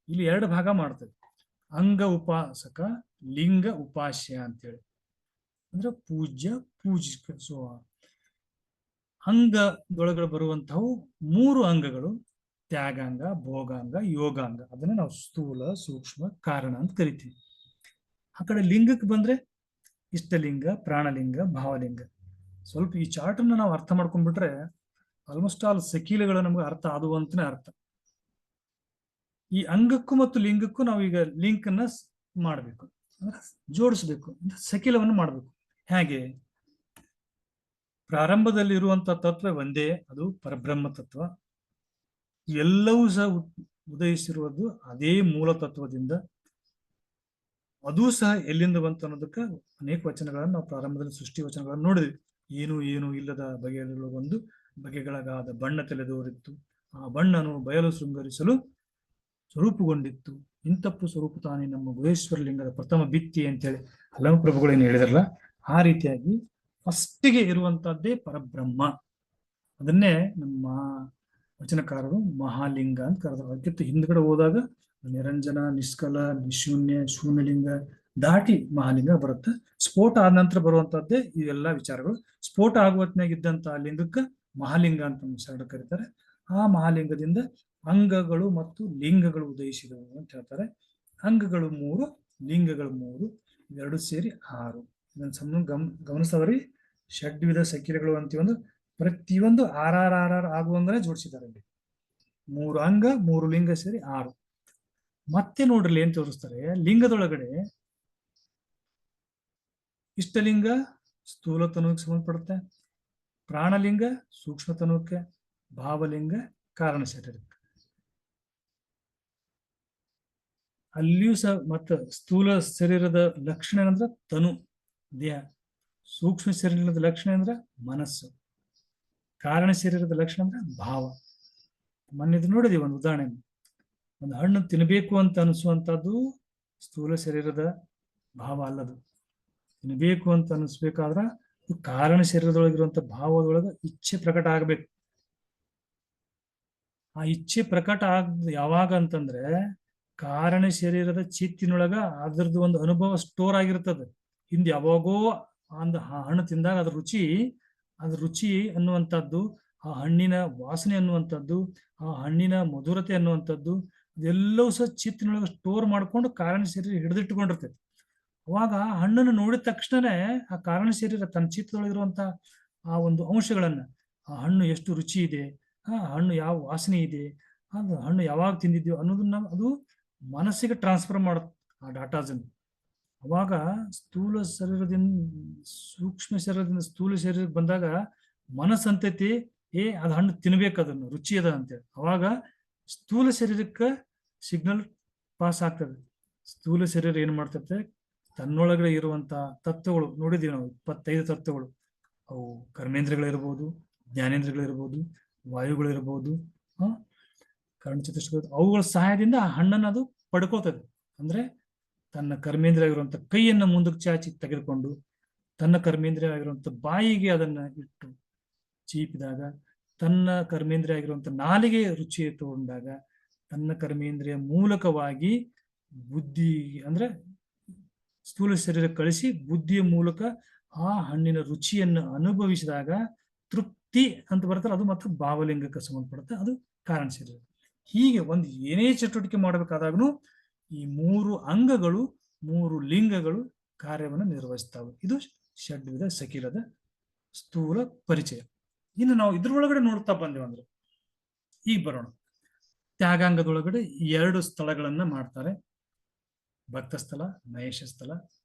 ಇಲ್ಲಿ 2 ಭಾಗ ಮಾಡ್ತೇವೆ. ಅಂಗ ಉಪಾಸಕ, ಲಿಂಗ ಉಪಾಸ್ಯ ಅಂತೇಳಿ. ಅಂದ್ರೆ ಪೂಜ್ಯ, ಪೂಜಿಕ. ಸೊ ಅಂಗದೊಳಗಡೆ ಬರುವಂತಹವು 3 ಅಂಗಗಳು: ತ್ಯಾಗಾಂಗ, ಭೋಗಾಂಗ, ಯೋಗಾಂಗ. ಅದನ್ನ ನಾವು ಸ್ಥೂಲ, ಸೂಕ್ಷ್ಮ, ಕಾರಣ ಅಂತ ಕರಿತೀವಿ. ಆ ಕಡೆ ಲಿಂಗಕ್ಕೆ ಬಂದ್ರೆ ಇಷ್ಟಲಿಂಗ, ಪ್ರಾಣಲಿಂಗ, ಭಾವಲಿಂಗ. ಸ್ವಲ್ಪ ಈ ಚಾರ್ಟ್ ಅನ್ನ ನಾವು ಅರ್ಥ ಮಾಡ್ಕೊಂಡ್ಬಿಟ್ರೆ ಆಲ್ಮೋಸ್ಟ್ ಆಲ್ ಸಕೀಲಗಳು ನಮ್ಗೆ ಅರ್ಥ ಆದವು ಅಂತಾನೆ ಅರ್ಥ. ಈ ಅಂಗಕ್ಕೂ ಮತ್ತು ಲಿಂಗಕ್ಕೂ ನಾವು ಈಗ ಲಿಂಕ್ ಅನ್ನ ಮಾಡಬೇಕು, ಜೋಡಿಸ್ಬೇಕು, ಸಕೀಲವನ್ನು ಮಾಡಬೇಕು. ಹೇಗೆ? ಪ್ರಾರಂಭದಲ್ಲಿ ಇರುವಂತಹ ತತ್ವ ಒಂದೇ, ಅದು ಪರಬ್ರಹ್ಮ ತತ್ವ. ಎಲ್ಲವೂ ಸಹ ಉದಯಿಸಿರುವುದು ಅದೇ ಮೂಲ ತತ್ವದಿಂದ. ಅದೂ ಸಹ ಎಲ್ಲಿಂದ ಬಂತು ಅನ್ನೋದಕ್ಕೆ ಅನೇಕ ವಚನಗಳನ್ನು ನಾವು ಪ್ರಾರಂಭದಲ್ಲಿ ಸೃಷ್ಟಿ ವಚನಗಳನ್ನು ನೋಡಿದ್ವಿ. ಏನು ಏನು ಇಲ್ಲದ ಬಗೆಗಳು ಒಂದು ಬಗೆಗಳಾದ ಬಣ್ಣ ತೆಲೆದೋರಿತ್ತು, ಆ ಬಣ್ಣನು ಬಯಲು ಶೃಂಗರಿಸಲು ಸ್ವರೂಪಗೊಂಡಿತ್ತು. ಇಂತಪ್ಪು ಸ್ವರೂಪ ತಾನೇ ನಮ್ಮ ಗುಹೇಶ್ವರ ಲಿಂಗದ ಪ್ರಥಮ ಭಿತ್ತಿ ಅಂತೇಳಿ ಹಲವು ಪ್ರಭುಗಳೇನು ಹೇಳಿದ್ರಲ್ಲ, ಆ ರೀತಿಯಾಗಿ ಫಸ್ಟಿಗೆ ಇರುವಂತಹದ್ದೇ ಪರಬ್ರಹ್ಮ. ಅದನ್ನೇ ನಮ್ಮ ವಚನಕಾರರು ಮಹಾಲಿಂಗ ಅಂತ ಕರೆದರು. ಅದಕ್ಕಿಂತ ಹಿಂದ್ಗಡೆ ಹೋದಾಗ ನಿರಂಜನ, ನಿಷ್ಕಲ, ನಿಶೂನ್ಯ, ಶೂನ್ಯಲಿಂಗ ದಾಟಿ ಮಹಾಲಿಂಗ ಬರುತ್ತೆ. ಸ್ಫೋಟ ಆದ ನಂತರ ಬರುವಂತಹದ್ದೇ ಇವೆಲ್ಲ ವಿಚಾರಗಳು. ಸ್ಫೋಟ ಆಗುವತ್ನಾಗ ಇದ್ದಂತಹ ಲಿಂಗಕ್ಕೆ ಮಹಾಲಿಂಗ ಅಂತ ಶರಣ ಕರೀತಾರೆ. ಆ ಮಹಾಲಿಂಗದಿಂದ ಅಂಗಗಳು ಮತ್ತು ಲಿಂಗಗಳು ಉದಯಿಸಿದವು ಅಂತ ಹೇಳ್ತಾರೆ. ಅಂಗಗಳು 3, ಲಿಂಗಗಳು 3, ಇವೆರಡು ಸೇರಿ 6. ಇದನ್ನು ಸಣ್ಣ ಗಮನಿಸವರಿ. ಷಡ್ವಿಧ ಸಕಿರಗಳು ಅಂತೀವೊಂದು ಪ್ರತಿಯೊಂದು ಆರ್ ಆಗುವಂಗನೇ ಜೋಡಿಸಿದ್ದಾರೆ ಇಲ್ಲಿ. 3 ಅಂಗ 3 ಲಿಂಗ ಸೇರಿ 6. ಮತ್ತೆ ನೋಡ್ರಿ ಏನ್ ತೋರಿಸ್ತಾರೆ, ಲಿಂಗದೊಳಗಡೆ ಇಷ್ಟಲಿಂಗ ಸ್ಥೂಲತನುವಿಗೆ ಸಂಬಂಧಪಡುತ್ತೆ, ಪ್ರಾಣಲಿಂಗ ಸೂಕ್ಷ್ಮತನುಕ್ಕೆ, ಭಾವಲಿಂಗ ಕಾರಣ ಶರೀರಕ್ಕೆ. ಅಲ್ಲಿಯೂ ಸಹ ಮತ್ತೆ ಸ್ಥೂಲ ಶರೀರದ ಲಕ್ಷಣ ಏನಂದ್ರೆ ತನು ದೇಹ, ಸೂಕ್ಷ್ಮ ಶರೀರದ ಲಕ್ಷಣ ಅಂದ್ರೆ ಮನಸ್ಸು, ಕಾರಣ ಶರೀರದ ಲಕ್ಷಣ ಅಂದ್ರೆ ಭಾವ. ಮೊನ್ನೆ ನೋಡಿದೀವಿ ಒಂದು ಉದಾಹರಣೆ. ಒಂದು ಹಣ್ಣು ತಿನ್ನಬೇಕು ಅಂತ ಅನಿಸುವಂತದ್ದು ಸ್ಥೂಲ ಶರೀರದ ಭಾವ ಅಲ್ಲದು. ತಿನ್ನಬೇಕು ಅಂತ ಅನಿಸ್ಬೇಕಾದ್ರ ಕಾರಣ ಶರೀರದೊಳಗಿರುವಂತ ಭಾವದೊಳಗ ಇಚ್ಛೆ ಪ್ರಕಟ ಆಗ್ಬೇಕು. ಆ ಇಚ್ಛೆ ಪ್ರಕಟ ಯಾವಾಗ ಅಂತಂದ್ರೆ ಕಾರಣ ಶರೀರದ ಚಿತ್ತಿನೊಳಗ ಅದ್ರದ್ದು ಒಂದು ಅನುಭವ ಸ್ಟೋರ್ ಆಗಿರ್ತದೆ. ಹಿಂದೆ ಯಾವಾಗೋ ಒಂದು ಹಣ್ಣು ತಿಂದಾಗ ಅದ್ರ ರುಚಿ ಅನ್ನುವಂಥದ್ದು, ಆ ಹಣ್ಣಿನ ವಾಸನೆ ಅನ್ನುವಂಥದ್ದು, ಆ ಹಣ್ಣಿನ ಮಧುರತೆ ಅನ್ನುವಂಥದ್ದು, ಇದೆಲ್ಲವೂ ಸಹ ಚಿತ್ತಿನೊಳಗೆ ಸ್ಟೋರ್ ಮಾಡ್ಕೊಂಡು ಕಾರಣ ಶರೀರ ಹಿಡಿದಿಟ್ಟುಕೊಂಡಿರ್ತೈತಿ. ಅವಾಗ ಹಣ್ಣನ್ನು ನೋಡಿದ ತಕ್ಷಣನೇ ಆ ಕಾರಣ ಶರೀರ ತನ್ನ ಚಿತ್ತದೊಳಗಿರುವಂತ ಆ ಒಂದು ಅಂಶಗಳನ್ನ, ಆ ಹಣ್ಣು ಎಷ್ಟು ರುಚಿ ಇದೆ, ಆ ಹಣ್ಣು ಯಾವ ವಾಸನೆ ಇದೆ, ಅದು ಹಣ್ಣು ಯಾವಾಗ ತಿಂದಿದ್ಯೋ ಅನ್ನೋದನ್ನ ಅದು ಮನಸ್ಸಿಗೆ ಟ್ರಾನ್ಸ್ಫರ್ ಮಾಡುತ್ತೆ ಆ ಡಾಟಾಸನ್ನು. ಅವಾಗ ಸ್ಥೂಲ ಶರೀರದಿಂದ ಸೂಕ್ಷ್ಮ ಶರೀರದಿಂದ ಸ್ಥೂಲ ಶರೀರಕ್ಕೆ ಬಂದಾಗ ಮನಸ್ಸು ಅಂತೈತಿ, ಅದು ಹಣ್ಣು ತಿನ್ಬೇಕು, ಅದನ್ನು ರುಚಿ ಅದ ಅಂತೇಳಿ. ಅವಾಗ ಸ್ಥೂಲ ಶರೀರಕ್ಕೆ ಸಿಗ್ನಲ್ ಪಾಸ್ ಆಗ್ತದೆ. ಸ್ಥೂಲ ಶರೀರ ಏನ್ ಮಾಡ್ತದೆ, ತನ್ನೊಳಗಡೆ ಇರುವಂತಹ ತತ್ವಗಳು ನೋಡಿದೀವಿ ನಾವು, 25 ತತ್ವಗಳು. ಅವು ಕರ್ಮೇಂದ್ರಗಳಿರ್ಬೋದು, ಜ್ಞಾನೇಂದ್ರಗಳಿರ್ಬೋದು, ವಾಯುಗಳಿರ್ಬೋದು, ಕರ್ಣಚತುಷ್ಕ, ಅವುಗಳ ಸಹಾಯದಿಂದ ಆ ಹಣ್ಣನ್ನು ಅದು ಪಡ್ಕೋತದೆ. ಅಂದ್ರೆ ತನ್ನ ಕರ್ಮೇಂದ್ರಿಯ ಆಗಿರುವಂತ ಕೈಯನ್ನು ಮುಂದಕ್ಕೆ ಚಾಚಿ ತೆಗೆದುಕೊಂಡು ತನ್ನ ಕರ್ಮೇಂದ್ರಿಯ ಆಗಿರುವಂತ ಬಾಯಿಗೆ ಅದನ್ನ ಇಟ್ಟು ಚೀಪಿದಾಗ, ತನ್ನ ಕರ್ಮೇಂದ್ರಿಯ ಆಗಿರುವಂತ ನಾಲಿಗೆ ರುಚಿ ತಗೊಂಡಾಗ, ತನ್ನ ಕರ್ಮೇಂದ್ರಿಯ ಮೂಲಕವಾಗಿ ಬುದ್ಧಿ ಅಂದ್ರೆ ಸ್ಥೂಲ ಶರೀರ ಕಳಿಸಿ ಬುದ್ಧಿಯ ಮೂಲಕ ಆ ಹಣ್ಣಿನ ರುಚಿಯನ್ನು ಅನುಭವಿಸಿದಾಗ ತೃಪ್ತಿ ಅಂತ ಬರ್ತಾರೆ. ಅದು ಮತ್ತು ಭಾವಲಿಂಗಕ್ಕೆ ಸಂಬಂಧಪಡುತ್ತೆ, ಅದು ಕಾರಣ ಶರೀರ. ಹೀಗೆ ಒಂದು ಏನೇ ಚಟುವಟಿಕೆ ಮಾಡಬೇಕಾದಾಗೂ ಈ 3 ಅಂಗಗಳು 3 ಲಿಂಗಗಳು ಕಾರ್ಯವನ್ನು ನಿರ್ವಹಿಸ್ತಾವೆ. ಇದು ಷಡ್ವಿಧ ಸಕಿಲದ ಸ್ಥೂಲ ಪರಿಚಯ. ಇನ್ನು ನಾವು ಇದ್ರೊಳಗಡೆ ನೋಡ್ತಾ ಬಂದೇವೆ ಅಂದ್ರೆ, ಈಗ ಬರೋಣ. ತ್ಯಾಗಾಂಗದೊಳಗಡೆ 2 ಸ್ಥಳಗಳನ್ನ ಮಾಡ್ತಾರೆ, ಭಕ್ತ ಸ್ಥಳ, ಮಹೇಶ ಸ್ಥಳ.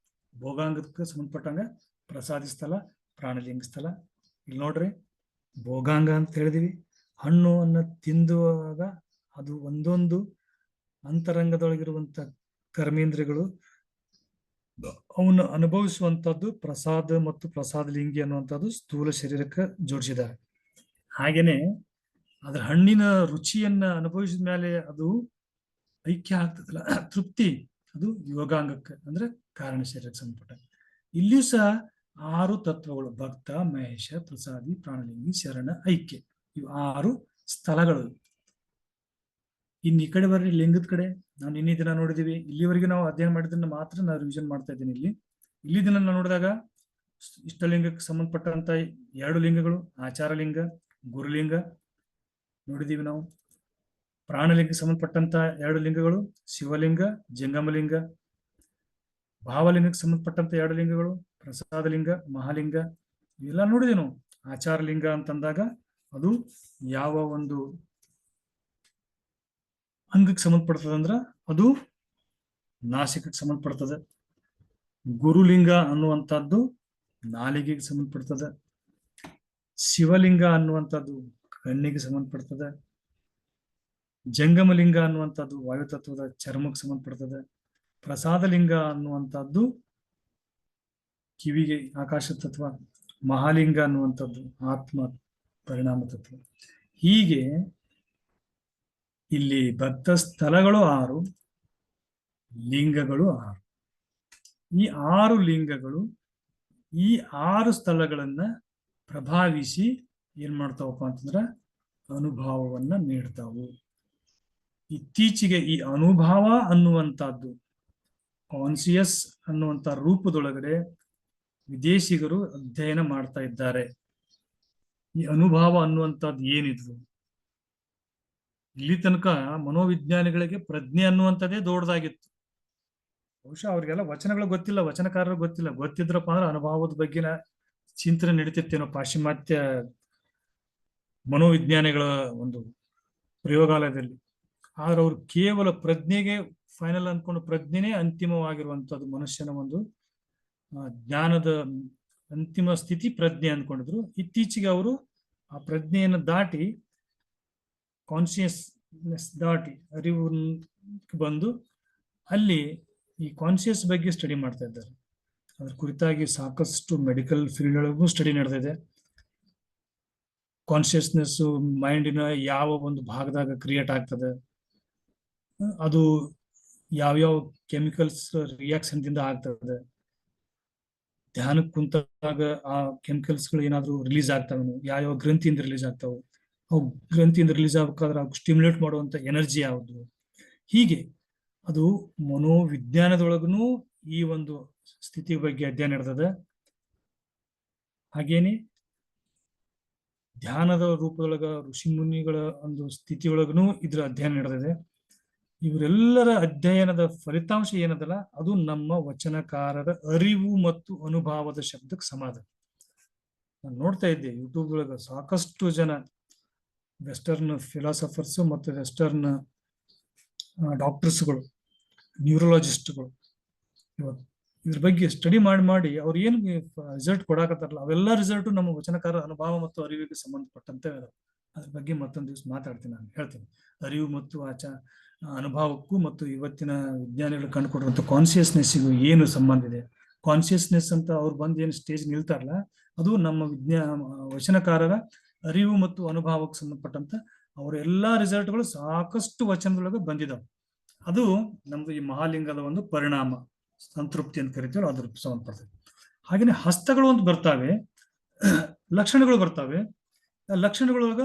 ಭೋಗಾಂಗಕ್ಕೆ ಸಂಬಂಧಪಟ್ಟಂಗ ಪ್ರಸಾದಿ ಸ್ಥಳ, ಪ್ರಾಣಲಿಂಗ ಸ್ಥಳ. ಇಲ್ಲಿ ನೋಡ್ರಿ, ಭೋಗಾಂಗ ಅಂತ ಹೇಳಿದಿವಿ. ಹಣ್ಣುವನ್ನು ತಿಂದುವಾಗ ಅದು ಒಂದೊಂದು ಅಂತರಂಗದೊಳಗಿರುವಂತ ಕರ್ಮೇಂದ್ರಿಯಗಳು ಅವನ್ನ ಅನುಭವಿಸುವಂತದ್ದು ಪ್ರಸಾದ ಮತ್ತು ಪ್ರಸಾದ ಲಿಂಗಿ ಅನ್ನುವಂಥದ್ದು ಸ್ಥೂಲ ಶರೀರಕ್ಕೆ ಜೋಡಿಸಿದ್ದಾರೆ. ಹಾಗೇನೆ ಅದ್ರ ಹಣ್ಣಿನ ರುಚಿಯನ್ನ ಅನುಭವಿಸಿದ ಮೇಲೆ ಅದು ಐಕ್ಯ ಆಗ್ತದಲ್ಲ, ತೃಪ್ತಿ, ಅದು ಯೋಗಾಂಗಕ್ಕೆ ಅಂದ್ರೆ ಕಾರಣ ಶರೀರಕ್ಕೆ ಸಂಬಂಧಪಟ್ಟ. ಇಲ್ಲಿಯೂ ಸಹ 6 ತತ್ವಗಳು: ಭಕ್ತ, ಮಹೇಶ, ಪ್ರಸಾದಿ, ಪ್ರಾಣಲಿಂಗಿ, ಶರಣ, ಐಕ್ಯ. ಇವು 6 ಸ್ಥಳಗಳು. ಇನ್ನು ಈ ಕಡೆ ಬರ್ರಿ, ಲಿಂಗದ ಕಡೆ. ನಾವು ನಿನ್ನೆ ದಿನ ನೋಡಿದೀವಿ. ಇಲ್ಲಿವರೆಗೆ ನಾವು ಅಧ್ಯಯನ ಮಾಡಿದ್ದನ್ನ ಮಾತ್ರ ನಾವು ರಿವಿಷನ್ ಮಾಡ್ತಾ ಇದ್ದೀನಿ. ಇಲ್ಲಿ ದಿನ ನಾವು ನೋಡಿದಾಗ ಇಷ್ಟಲಿಂಗಕ್ಕೆ ಸಂಬಂಧಪಟ್ಟಂತ 2 ಲಿಂಗಗಳು: ಆಚಾರಲಿಂಗ, ಗುರುಲಿಂಗ ನೋಡಿದೀವಿ ನಾವು. ಪ್ರಾಣಲಿಂಗಕ್ಕೆ ಸಂಬಂಧಪಟ್ಟಂತ 2 ಲಿಂಗಗಳು: ಶಿವಲಿಂಗ, ಜಂಗಮಲಿಂಗ. ಭಾವಲಿಂಗಕ್ಕೆ ಸಂಬಂಧಪಟ್ಟಂತ 2 ಲಿಂಗಗಳು: ಪ್ರಸಾದಲಿಂಗ, ಮಹಾಲಿಂಗ. ಇವೆಲ್ಲ ನೋಡಿದೀವಿ ನಾವು. ಆಚಾರಲಿಂಗ ಅಂತಂದಾಗ ಅದು ಯಾವ ಒಂದು ಅಂಗಕ್ಕೆ ಸಂಬಂಧಪಡ್ತದೆ ಅಂದ್ರ ಅದು ನಾಸಿಕಕ್ಕೆ ಸಂಬಂಧಪಡ್ತದೆ. ಗುರುಲಿಂಗ ಅನ್ನುವಂಥದ್ದು ನಾಲಿಗೆಗೆ ಸಂಬಂಧಪಡ್ತದೆ. ಶಿವಲಿಂಗ ಅನ್ನುವಂಥದ್ದು ಕಣ್ಣಿಗೆ ಸಂಬಂಧಪಡ್ತದೆ. ಜಂಗಮಲಿಂಗ ಅನ್ನುವಂಥದ್ದು ವಾಯುತತ್ವದ ಚರ್ಮಕ್ಕೆ ಸಂಬಂಧಪಡ್ತದೆ. ಪ್ರಸಾದಲಿಂಗ ಅನ್ನುವಂಥದ್ದು ಕಿವಿಗೆ ಆಕಾಶ ತತ್ವ. ಮಹಾಲಿಂಗ ಅನ್ನುವಂಥದ್ದು ಆತ್ಮ ಪರಿಣಾಮ ತತ್ವ. ಹೀಗೆ ಇಲ್ಲಿ ಬದ್ಧ ಸ್ಥಳಗಳು 6, ಲಿಂಗಗಳು 6. ಈ 6 ಲಿಂಗಗಳು ಈ 6 ಸ್ಥಳಗಳನ್ನ ಪ್ರಭಾವಿಸಿ ಏನ್ ಮಾಡ್ತಾವಪ್ಪ ಅಂತಂದ್ರ ಅನುಭವವನ್ನ ನೀಡ್ತಾವು. ಇತ್ತೀಚೆಗೆ ಈ ಅನುಭವ ಅನ್ನುವಂಥದ್ದು ಕಾನ್ಸಿಯಸ್ ಅನ್ನುವಂಥ ರೂಪದೊಳಗಡೆ ವಿದೇಶಿಗರು ಅಧ್ಯಯನ ಮಾಡ್ತಾ ಇದ್ದಾರೆ. ಈ ಅನುಭವ ಅನ್ನುವಂಥದ್ದು ಏನಿದ್ರು ಇಲ್ಲಿ ತನಕ ಮನೋವಿಜ್ಞಾನಿಗಳಿಗೆ ಪ್ರಜ್ಞೆ ಅನ್ನುವಂಥದ್ದೇ ದೊಡ್ಡದಾಗಿತ್ತು. ಬಹುಶಃ ಅವ್ರಿಗೆಲ್ಲ ವಚನಗಳು ಗೊತ್ತಿಲ್ಲ, ವಚನಕಾರರು ಗೊತ್ತಿಲ್ಲ. ಗೊತ್ತಿದ್ರಪ್ಪ ಅಂದ್ರೆ ಅನುಭವದ ಬಗ್ಗಿನ ಚಿಂತನೆ ನಡೀತಿತ್ತೇನೋ ಪಾಶ್ಚಿಮಾತ್ಯ ಮನೋವಿಜ್ಞಾನಿಗಳ ಒಂದು ಪ್ರಯೋಗಾಲಯದಲ್ಲಿ. ಆದ್ರೆ ಅವ್ರು ಕೇವಲ ಪ್ರಜ್ಞೆಗೆ ಫೈನಲ್ ಅನ್ಕೊಂಡು ಪ್ರಜ್ಞೆನೇ ಅಂತಿಮವಾಗಿರುವಂತದ್ದು ಮನುಷ್ಯನ ಒಂದು ಜ್ಞಾನದ ಅಂತಿಮ ಸ್ಥಿತಿ ಪ್ರಜ್ಞೆ ಅನ್ಕೊಂಡಿದ್ರು. ಇತ್ತೀಚೆಗೆ ಅವರು ಆ ಪ್ರಜ್ಞೆಯನ್ನು ದಾಟಿ ಕಾನ್ಶಿಯಸ್ನೆಸ್ ದಾಟಿ ಅರಿವು ಬಂದು ಅಲ್ಲಿ ಈ ಕಾನ್ಶಿಯಸ್ ಬಗ್ಗೆ ಸ್ಟಡಿ ಮಾಡ್ತಾ ಇದ್ದಾರೆ. ಅದ್ರ ಕುರಿತಾಗಿ ಸಾಕಷ್ಟು ಮೆಡಿಕಲ್ ಫೀಲ್ಡ್ ಒಳಗೂ ಸ್ಟಡಿ ನಡೆದಿದೆ. ಕಾನ್ಶಿಯಸ್ನೆಸ್ ಮೈಂಡಿನ ಯಾವ ಒಂದು ಭಾಗದಾಗ ಕ್ರಿಯೇಟ್ ಆಗ್ತದೆ, ಅದು ಯಾವ್ಯಾವ ಕೆಮಿಕಲ್ಸ್ ರಿಯಾಕ್ಷನ್ ದಿಂದ ಆಗ್ತದೆ, ಧ್ಯಾನಕ್ಕೆ ಕುಂತಾಗ ಆ ಕೆಮಿಕಲ್ಸ್ಗಳು ಏನಾದ್ರು ರಿಲೀಸ್ ಆಗ್ತಾವೆ, ಯಾವ್ಯಾವ ಗ್ರಂಥಿಯಿಂದ ರಿಲೀಸ್ ಆಗ್ತಾವೆ, ಅವು ಗ್ರಂಥಿಯಿಂದ ರಿಲೀಸ್ ಆಗ್ಬೇಕಾದ್ರೆ ಅವು ಸ್ಟಿಮ್ಯುಲೇಟ್ ಮಾಡುವಂತ ಎನರ್ಜಿ ಯಾವುದು. ಹೀಗೆ ಅದು ಮನೋವಿಜ್ಞಾನದೊಳಗೂ ಈ ಒಂದು ಸ್ಥಿತಿ ಬಗ್ಗೆ ಅಧ್ಯಯನ ನಡೆದದ. ಹಾಗೇನೆ ಧ್ಯಾನದ ರೂಪದೊಳಗ ಋಷಿ ಮುನಿಗಳ ಒಂದು ಸ್ಥಿತಿಯೊಳಗೂ ಇದ್ರ ಅಧ್ಯಯನ ನಡೆದಿದೆ. ಇವರೆಲ್ಲರ ಅಧ್ಯಯನದ ಫಲಿತಾಂಶ ಏನದಲ್ಲ ಅದು ನಮ್ಮ ವಚನಕಾರರ ಅರಿವು ಮತ್ತು ಅನುಭವದ ಶಬ್ದಕ್ಕೆ ಸಮಾಧಾನ. ನಾನು ನೋಡ್ತಾ ಇದ್ದೆ ಯೂಟ್ಯೂಬ್ ಒಳಗ ಸಾಕಷ್ಟು ಜನ ವೆಸ್ಟರ್ನ್ ಫಿಲಾಸಫರ್ಸ್ ಮತ್ತು ವೆಸ್ಟರ್ನ್ ಡಾಕ್ಟರ್ಸ್ಗಳು, ನ್ಯೂರೋಲಜಿಸ್ಟ್ಗಳು ಇವತ್ತು ಇದ್ರ ಬಗ್ಗೆ ಸ್ಟಡಿ ಮಾಡಿ ಅವ್ರು ಏನು ರಿಸಲ್ಟ್ ಕೊಡಾಕತ್ತಾರಲ್ಲ ಅವೆಲ್ಲ ರಿಸಲ್ಟ್ ನಮ್ಮ ವಚನಕಾರ ಅನುಭವ ಮತ್ತು ಅರಿವಿಗೆ ಸಂಬಂಧಪಟ್ಟಂತೆ ಅದ್ರ ಬಗ್ಗೆ ಮತ್ತೊಂದು ದಿವಸ ಮಾತಾಡ್ತೀನಿ. ನಾನು ಹೇಳ್ತೀನಿ ಅರಿವು ಮತ್ತು ಅನುಭವಕ್ಕೂ ಮತ್ತು ಇವತ್ತಿನ ವಿಜ್ಞಾನಿಗಳು ಕಂಡುಕೊಡುವಂತ ಕಾನ್ಸಿಯಸ್ನೆಸ್ಸಿಗೂ ಏನು ಸಂಬಂಧ ಇದೆ. ಕಾನ್ಸಿಯಸ್ನೆಸ್ ಅಂತ ಅವ್ರು ಬಂದು ಏನು ಸ್ಟೇಜ್ ನಿಲ್ತಾರಲ್ಲ ಅದು ನಮ್ಮ ವಚನಕಾರರ ಅರಿವು ಮತ್ತು ಅನುಭವಕ್ಕೆ ಸಂಬಂಧಪಟ್ಟಂತ ಅವರ ಎಲ್ಲಾ ರಿಸಲ್ಟ್ಗಳು ಸಾಕಷ್ಟು ವಚನದೊಳಗೆ ಬಂದಿದಾವೆ. ಅದು ನಮ್ದು ಈ ಮಹಾಲಿಂಗದ ಒಂದು ಪರಿಣಾಮ, ಸಂತೃಪ್ತಿ ಅಂತ ಕರಿತೀವಿ, ಅದ್ರ ಸಂಬಂಧಪಡ್ತದೆ. ಹಾಗೇನೆ ಹಸ್ತಗಳು ಅಂತ ಬರ್ತಾವೆ, ಲಕ್ಷಣಗಳು ಬರ್ತಾವೆ. ಲಕ್ಷಣಗಳೊಳಗ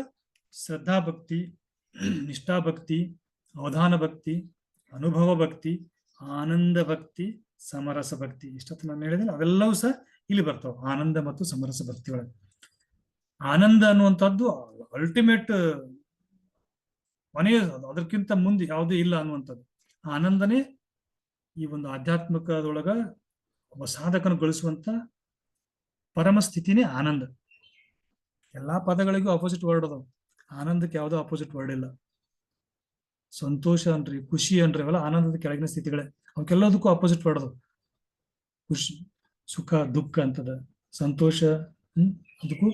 ಶ್ರದ್ಧಾ ಭಕ್ತಿ, ನಿಷ್ಠಾಭಕ್ತಿ, ಅವಧಾನ ಭಕ್ತಿ, ಅನುಭವ ಭಕ್ತಿ, ಆನಂದ ಭಕ್ತಿ, ಸಮರಸ ಭಕ್ತಿ. ಇಷ್ಟೊತ್ತು ನಾನು ಹೇಳಿದ್ರೆ ಅವೆಲ್ಲವೂ ಸಹ ಇಲ್ಲಿ ಬರ್ತಾವೆ ಆನಂದ ಮತ್ತು ಸಮರಸ ಭಕ್ತಿ ಒಳಗೆ. ಆನಂದ ಅನ್ನುವಂಥದ್ದು ಅಲ್ಟಿಮೇಟ್ ಕೊನೆಯ, ಅದಕ್ಕಿಂತ ಮುಂದೆ ಯಾವುದೂ ಇಲ್ಲ ಅನ್ನುವಂಥದ್ದು. ಆನಂದನೇ ಈ ಒಂದು ಆಧ್ಯಾತ್ಮಿಕದೊಳಗ ಒಬ್ಬ ಸಾಧಕನ ಗಳಿಸುವಂತ ಪರಮ ಸ್ಥಿತಿನೇ ಆನಂದ. ಎಲ್ಲಾ ಪದಗಳಿಗೂ ಅಪೋಸಿಟ್ ವರ್ಡ್ ಅದಾವ, ಆನಂದಕ್ಕೆ ಯಾವುದೋ ಅಪೋಸಿಟ್ ವರ್ಡ್ ಇಲ್ಲ. ಸಂತೋಷ ಅನ್ರಿ, ಖುಷಿ ಅನ್ರಿ, ಅವೆಲ್ಲ ಆನಂದದ ಕೆಳಗಿನ ಸ್ಥಿತಿಗಳೇ. ಅವಕ್ಕೆಲ್ಲದಕ್ಕೂ ಅಪೋಸಿಟ್ ವರ್ಡ್ ಅದಾವ. ಖುಷಿ, ಸುಖ, ದುಃಖ ಅಂತದ. ಸಂತೋಷ ಅದಕ್ಕೂ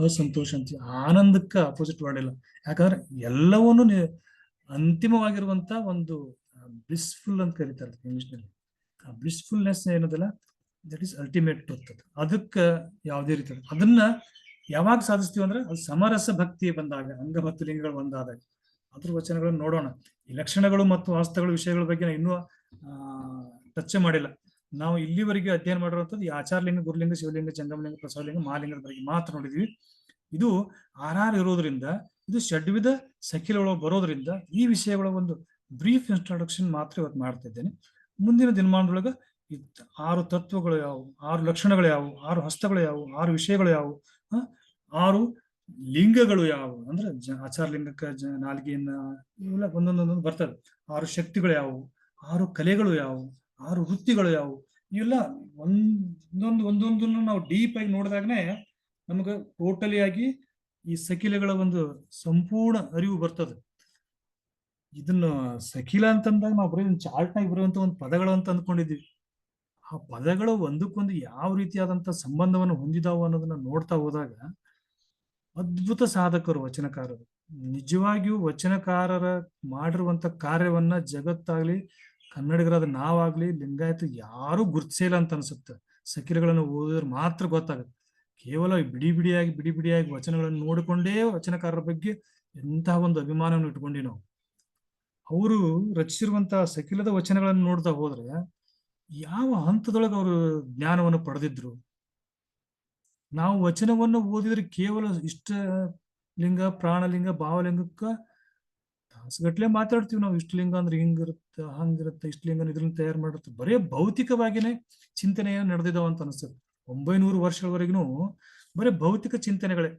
ಅಸಂತೋಷ ಅಂತೀವಿ. ಆನಂದಕ್ಕೆ ಅಪೋಸಿಟ್ ವರ್ಡ್ ಇಲ್ಲ. ಯಾಕಂದ್ರೆ ಎಲ್ಲವನ್ನೂ ಅಂತಿಮವಾಗಿರುವಂತ ಒಂದು ಬ್ಲಿಸ್ಫುಲ್ ಅಂತ ಕರೀತಾರೆ ಇಂಗ್ಲಿಷ್ನಲ್ಲಿ. ಆ ಬ್ಲಿಸ್ಫುಲ್ನೆಸ್ ಏನದಲ್ಲ ದಟ್ ಈಸ್ ಅಲ್ಟಿಮೇಟ್ ಟ್ರೂತ್. ಅದಕ್ಕೆ ಯಾವುದೇ ರೀತಿ ಅದನ್ನ ಯಾವಾಗ ಸಾಧಿಸ್ತೀವಿ ಅಂದ್ರೆ ಅದು ಸಮರಸ ಭಕ್ತಿ ಬಂದಾಗ, ಅಂಗ ಮತ್ತು ಲಿಂಗಗಳು ಒಂದಾದಾಗ ಅದ್ರ ವಚನಗಳನ್ನು ನೋಡೋಣ. ಈ ಲಕ್ಷಣಗಳು ಮತ್ತು ವಾಸ್ತವಗಳ ವಿಷಯಗಳ ಬಗ್ಗೆ ನಾವು ಇನ್ನೂ ಟಚ್ ಮಾಡಿಲ್ಲ. ನಾವು ಇಲ್ಲಿವರೆಗೆ ಅಧ್ಯಯನ ಮಾಡಿರುವಂಥದ್ದು ಈ ಆಚಾರಲಿಂಗ, ಗುರುಲಿಂಗ, ಶಿವಲಿಂಗ, ಜಂಗಮಲಿಂಗ, ಪ್ರಸಾದಲಿಂಗ, ಮಹಾಲಿಂಗದ ಬಗ್ಗೆ ಮಾತ್ರ ನೋಡಿದ್ವಿ. ಇದು ಆರಾರು ಇರೋದ್ರಿಂದ, ಇದು ಷಡ್ವಿಧ ಸಖಿಲೊಳಗೆ ಬರೋದ್ರಿಂದ ಈ ವಿಷಯಗಳ ಒಂದು ಬ್ರೀಫ್ ಇಂಟ್ರೊಡಕ್ಷನ್ ಮಾತ್ರ ಇವತ್ತು ಮಾಡ್ತಾ ಇದ್ದೇನೆ. ಮುಂದಿನ ದಿನಮಾನದೊಳಗೆ 6 ತತ್ವಗಳು ಯಾವುವು, 6 ಲಕ್ಷಣಗಳು ಯಾವುವು, 6 ಹಸ್ತಗಳು ಯಾವುವು, 6 ವಿಷಯಗಳು ಯಾವುವು, 6 ಲಿಂಗಗಳು ಯಾವುವು ಅಂದ್ರೆ ಆಚಾರಲಿಂಗಕ್ಕೆ ನಾಲ್ಗೆಯನ್ನ ಇವೆಲ್ಲ ಒಂದೊಂದೊಂದೊಂದು ಬರ್ತದೆ. 6 ಶಕ್ತಿಗಳು ಯಾವುವು, 6 ಕಲೆಗಳು ಯಾವುವು, 6 ವೃತ್ತಿಗಳು ಯಾವುವು, ಇವೆಲ್ಲ ಒಂದೊಂದನ್ನು ನಾವು ಡೀಪ್ ಆಗಿ ನೋಡಿದಾಗನೇ ನಮ್ಗೆ ಟೋಟಲಿ ಆಗಿ ಈ ಸಖಿಲೆಗಳ ಒಂದು ಸಂಪೂರ್ಣ ಅರಿವು ಬರ್ತದೆ. ಇದನ್ನ ಸಖಿಲ ಅಂತಂದಾಗ ನಾವು ಬರೀ ಚಾರ್ಟ್ನಾಗ ಬರುವಂತ ಒಂದು ಪದಗಳು ಅಂತ ಅಂದ್ಕೊಂಡಿದ್ವಿ. ಆ ಪದಗಳು ಒಂದಕ್ಕೊಂದು ಯಾವ ರೀತಿಯಾದಂತ ಸಂಬಂಧವನ್ನು ಹೊಂದಿದಾವು ಅನ್ನೋದನ್ನ ನೋಡ್ತಾ ಹೋದಾಗ ಅದ್ಭುತ ಸಾಧಕರು ವಚನಕಾರರು. ನಿಜವಾಗಿಯೂ ವಚನಕಾರರ ಮಾಡಿರುವಂತ ಕಾರ್ಯವನ್ನ ಜಗತ್ತಾಗ್ಲಿ, ಕನ್ನಡಿಗರಾದ ನಾವಾಗ್ಲಿ, ಲಿಂಗಾಯತ ಯಾರು ಗುರ್ತಿಸೇ ಇಲ್ಲ ಅಂತ ಅನ್ಸುತ್ತೆ. ಸಕಿಲಗಳನ್ನು ಓದಿದ್ರೆ ಮಾತ್ರ ಗೊತ್ತಾಗುತ್ತೆ. ಕೇವಲ ಬಿಡಿ ಬಿಡಿಯಾಗಿ ವಚನಗಳನ್ನು ನೋಡಿಕೊಂಡೇ ವಚನಕಾರರ ಬಗ್ಗೆ ಎಂತಹ ಒಂದು ಅಭಿಮಾನವನ್ನು ಇಟ್ಕೊಂಡಿ ನಾವು. ಅವರು ರಚಿಸಿರುವಂತಹ ಸಕಿಲದ ವಚನಗಳನ್ನು ನೋಡ್ತಾ ಹೋದ್ರೆ ಯಾವ ಹಂತದೊಳಗೆ ಅವರು ಜ್ಞಾನವನ್ನು ಪಡೆದಿದ್ರು. ನಾವು ವಚನವನ್ನು ಓದಿದ್ರೆ ಕೇವಲ ಇಷ್ಟ ಲಿಂಗ, ಪ್ರಾಣಲಿಂಗ, ಭಾವಲಿಂಗಕ್ಕ ತಾಸುಗಟ್ಲೆ ಮಾತಾಡ್ತೀವಿ ನಾವು. ಇಷ್ಟಲಿಂಗ ಅಂದ್ರೆ ಹಿಂಗಿರುತ್ತೆ, ಹಂಗಿರುತ್ತೆ, ಇಷ್ಟಲಿಂಗ ಇದ್ರಿಂದ ತಯಾರು ಮಾಡಿರುತ್ತೆ. ಬರೇ ಭೌತಿಕವಾಗಿನೇ ಚಿಂತನೆಯ ನಡೆದಿದ್ದಾವ ಅಂತ ಅನಿಸ್ತದೆ. 900 ವರ್ಷಗಳವರೆಗೂ ಬರೀ ಭೌತಿಕ ಚಿಂತನೆಗಳೇ.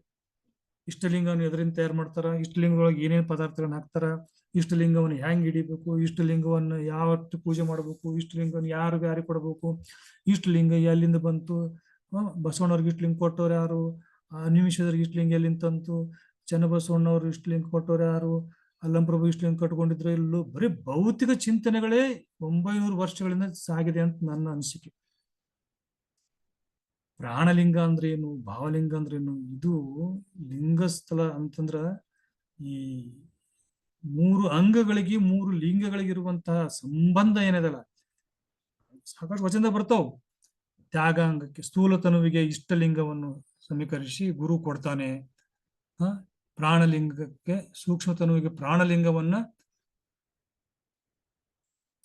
ಇಷ್ಟಲಿಂಗವನ್ನು ಎದರಿಂದ ತಯಾರು ಮಾಡ್ತಾರ, ಇಷ್ಟಲಿಂಗದೊಳಗೆ ಏನೇನು ಪದಾರ್ಥಗಳನ್ನ ಹಾಕ್ತಾರ, ಇಷ್ಟಲಿಂಗವನ್ನು ಹೆಂಗ್ ಹಿಡಿಬೇಕು, ಇಷ್ಟಲಿಂಗವನ್ನು ಯಾವತ್ತು ಪೂಜೆ ಮಾಡಬೇಕು, ಇಷ್ಟಲಿಂಗವನ್ನು ಯಾರಿಗೆ ಕೊಡಬೇಕು, ಇಷ್ಟಲಿಂಗ ಎಲ್ಲಿಂದ ಬಂತು, ಬಸವಣ್ಣವ್ರಿಗೆ ಇಷ್ಟಲಿಂಗ ಕೊಟ್ಟವ್ರು ಯಾರು, ನಿಮಿಷದವ್ರಿಗೆ ಇಷ್ಟಲಿಂಗ ಎಲ್ಲಿಂದ ತಂತು, ಚನ್ನಬಸವಣ್ಣವ್ರು ಇಷ್ಟಲಿಂಗ ಕೊಟ್ಟವ್ರು ಯಾರು, ಅಲ್ಲಂಪ್ರಭು ಇಷ್ಟಲಿಂಗ ಕಟ್ಕೊಂಡಿದ್ರೆ ಇಲ್ಲೂ. ಬರೀ ಭೌತಿಕ ಚಿಂತನೆಗಳೇ 900 ವರ್ಷಗಳಿಂದ ಸಾಗಿದೆ ಅಂತ ನನ್ನ ಅನಿಸಿಕೆ. ಪ್ರಾಣಲಿಂಗ ಅಂದ್ರೇನು, ಭಾವಲಿಂಗ ಅಂದ್ರೇನು, ಇದು ಲಿಂಗಸ್ಥಳ ಅಂತಂದ್ರ ಈ 3 ಅಂಗಗಳಿಗೆ 3 ಲಿಂಗಗಳಿಗಿರುವಂತಹ ಸಂಬಂಧ ಏನಿದಲ್ಲ ಸಾಕಷ್ಟು ವಚನ ಬರ್ತಾವ್. ತ್ಯಾಗಾಂಗಕ್ಕೆ, ಸ್ಥೂಲತನುವಿಗೆ ಇಷ್ಟಲಿಂಗವನ್ನು ಸಮೀಕರಿಸಿ ಗುರು ಕೊಡ್ತಾನೆ. ಪ್ರಾಣಲಿಂಗಕ್ಕೆ, ಸೂಕ್ಷ್ಮತನುವಿಗೆ ಪ್ರಾಣಲಿಂಗವನ್ನ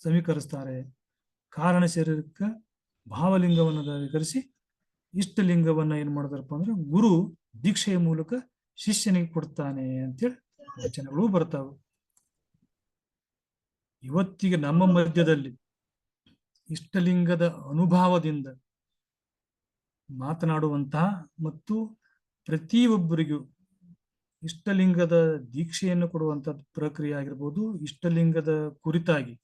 ಸಮೀಕರಿಸ್ತಾರೆ. ಕಾರಣ ಶರೀರಕ್ಕೆ ಭಾವಲಿಂಗವನ್ನು ಸಮೀಕರಿಸಿ ಇಷ್ಟಲಿಂಗವನ್ನ ಏನ್ ಮಾಡಿದಾರಪ್ಪ ಅಂದ್ರೆ ಗುರು ದೀಕ್ಷೆಯ ಮೂಲಕ ಶಿಷ್ಯನಿಗೆ ಕೊಡ್ತಾನೆ ಅಂತೇಳಿ ವಚನಗಳು ಬರ್ತಾವೆ. ಇವತ್ತಿಗೆ ನಮ್ಮ ಮಧ್ಯದಲ್ಲಿ ಇಷ್ಟಲಿಂಗದ ಅನುಭವದಿಂದ ಮಾತನಾಡುವಂತಹ ಮತ್ತು ಪ್ರತಿಯೊಬ್ಬರಿಗೂ ಇಷ್ಟಲಿಂಗದ ದೀಕ್ಷೆಯನ್ನು ಕೊಡುವಂತ ಪ್ರಕ್ರಿಯೆ ಆಗಿರ್ಬೋದು, ಇಷ್ಟಲಿಂಗದ ಕುರಿತಾಗಿ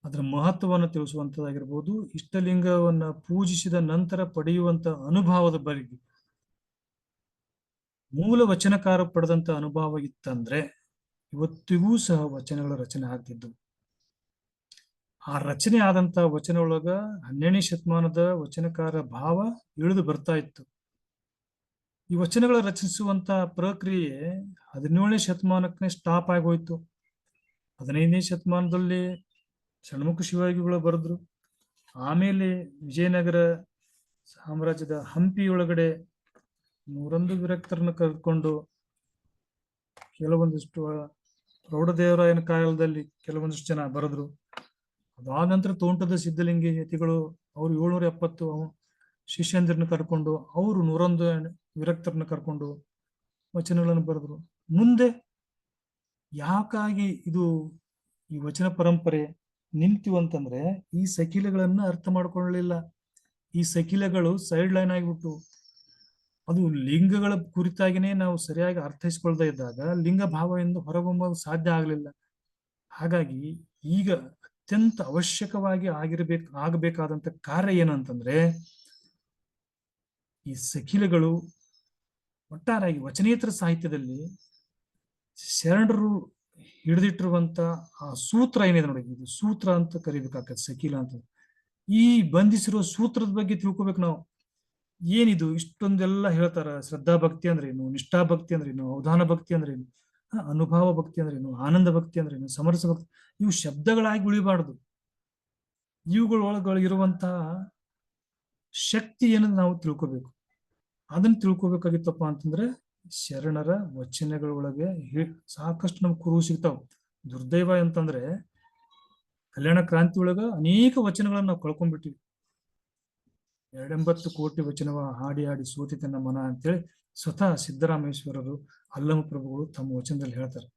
ಅದರ ಮಹತ್ವವನ್ನು ತಿಳಿಸುವಂತದ್ದಾಗಿರ್ಬೋದು, ಇಷ್ಟಲಿಂಗವನ್ನ ಪೂಜಿಸಿದ ನಂತರ ಪಡೆಯುವಂತ ಅನುಭವದ ಬಗ್ಗೆ ಮೂಲ ವಚನಕಾರ ಪಡೆದಂತ ಅನುಭವ ಇತ್ತಂದ್ರೆ ಇವತ್ತಿಗೂ ಸಹ ವಚನಗಳ ರಚನೆ ಆಗ್ತಿದ್ದವು. ಆ ರಚನೆ ಆದಂತ ವಚನ ಒಳಗ 12ನೇ ಶತಮಾನದ ವಚನಕಾರ ಭಾವ ಇಳಿದು ಬರ್ತಾ ಇತ್ತು. ಈ ವಚನಗಳ ರಚಿಸುವಂತ ಪ್ರಕ್ರಿಯೆ 17ನೇ ಶತಮಾನಕ್ಕೆ ಸ್ಟಾಪ್ ಆಗೋಯ್ತು. 15ನೇ ಶತಮಾನದಲ್ಲಿ ಷಣ್ಮುಖ ಶಿವಾಜಿಗಳು ಬರೆದ್ರು. ಆಮೇಲೆ ವಿಜಯನಗರ ಸಾಮ್ರಾಜ್ಯದ ಹಂಪಿ ಒಳಗಡೆ 101 ವಿರಕ್ತರನ್ನು ಕರೆದುಕೊಂಡು ಕೆಲವೊಂದಿಷ್ಟು ಪ್ರೌಢದೇವರಾಯನ ಕಾಲದಲ್ಲಿ ಕೆಲವೊಂದಿಷ್ಟು ಜನ ಬರೆದ್ರು. ಅದಾದ ನಂತರ ತೋಂಟದ ಸಿದ್ಧಲಿಂಗಿ ಯತಿಗಳು ಅವರು 770 ಶಿಷ್ಯಂದಿರನ್ನು ಕರ್ಕೊಂಡು ಅವರು 101 ವಿರಕ್ತರನ್ನು ಕರ್ಕೊಂಡು ವಚನಗಳನ್ನು ಬರೆದ್ರು. ಮುಂದೆ ಯಾಕಾಗಿ ಇದು ಈ ವಚನ ಪರಂಪರೆ ನಿಂತು ಅಂತಂದ್ರೆ ಈ ಸಕಿಲೆಗಳನ್ನ ಅರ್ಥ ಮಾಡ್ಕೊಳ್ಳಲಿಲ್ಲ. ಈ ಸಕಿಲೆಗಳು ಸೈಡ್ ಲೈನ್ ಆಗಿಬಿಟ್ಟು ಅದು ಲಿಂಗಗಳ ಕುರಿತಾಗಿನೇ ನಾವು ಸರಿಯಾಗಿ ಅರ್ಥೈಸ್ಕೊಳ್ತಾ ಇದ್ದಾಗ ಲಿಂಗ ಭಾವದಿಂದ ಹೊರಬಂಬಲು ಸಾಧ್ಯ ಆಗಲಿಲ್ಲ. ಹಾಗಾಗಿ ಈಗ ಅತ್ಯಂತ ಅವಶ್ಯಕವಾಗಿ ಆಗಬೇಕಾದಂತ ಕಾರ್ಯ ಏನಂತಂದ್ರೆ ಈ ಸಕಿಲೆಗಳು ಒಟ್ಟಾರಾಗಿ ವಚನೇತರ ಸಾಹಿತ್ಯದಲ್ಲಿ ಶರಣರು ಹಿಡಿದಿಟ್ಟಿರುವಂತ ಆ ಸೂತ್ರ ಏನಿದೆ ನೋಡಿ, ಇದು ಸೂತ್ರ ಅಂತ ಕರಿಬೇಕಾಗ್ತದೆ, ಸಕಿಲ ಅಂತ. ಈ ಬಂಧಿಸಿರೋ ಸೂತ್ರದ ಬಗ್ಗೆ ತಿಳ್ಕೊಬೇಕು ನಾವು. ಏನಿದು ಇಷ್ಟೊಂದೆಲ್ಲ ಹೇಳ್ತಾರ. ಶ್ರದ್ಧಾ ಭಕ್ತಿ ಅಂದ್ರೆ ಏನು, ನಿಷ್ಠಾ ಭಕ್ತಿ ಅಂದ್ರೆ ಏನು, ಅವಧಾನ ಭಕ್ತಿ ಅಂದ್ರೆ ಏನು, ಅನುಭವ ಭಕ್ತಿ ಅಂದ್ರೆ ಏನು, ಆನಂದ ಭಕ್ತಿ ಅಂದ್ರೆ ಏನು, ಸಮರಸ ಭಕ್ತಿ, ಇವು ಶಬ್ದಗಳಾಗಿ ಉಳಿಬಾರ್ದು. ಇವುಗಳೊಳಗಿರುವಂತಹ ಶಕ್ತಿ ಏನಂತ ನಾವು ತಿಳ್ಕೊಬೇಕು. ಅದನ್ನ ತಿಳ್ಕೊಬೇಕಾಗಿತ್ತಪ್ಪ ಅಂತಂದ್ರೆ ಶರಣರ ವಚನಗಳೊಳಗೆ ಸಾಕಷ್ಟು ನಮ್ಗೆ ಕುರು ಸಿಗ್ತಾವ. ದುರ್ದೈವ ಅಂತಂದ್ರೆ ಕಲ್ಯಾಣ ಕ್ರಾಂತಿ ಒಳಗ ಅನೇಕ ವಚನಗಳನ್ನ ನಾವು ಕಳ್ಕೊಂಡ್ಬಿಟ್ಟಿವಿ. 280 ಕೋಟಿ ವಚನವ ಹಾಡಿ ಹಾಡಿ ಸೋತಿತ ನಮ್ಮ ಮನ ಅಂತೇಳಿ ಸ್ವತಃ ಸಿದ್ದರಾಮೇಶ್ವರರು, ಅಲ್ಲಮ ಪ್ರಭುಗಳು ತಮ್ಮ ವಚನದಲ್ಲಿ ಹೇಳ್ತಾರೆ.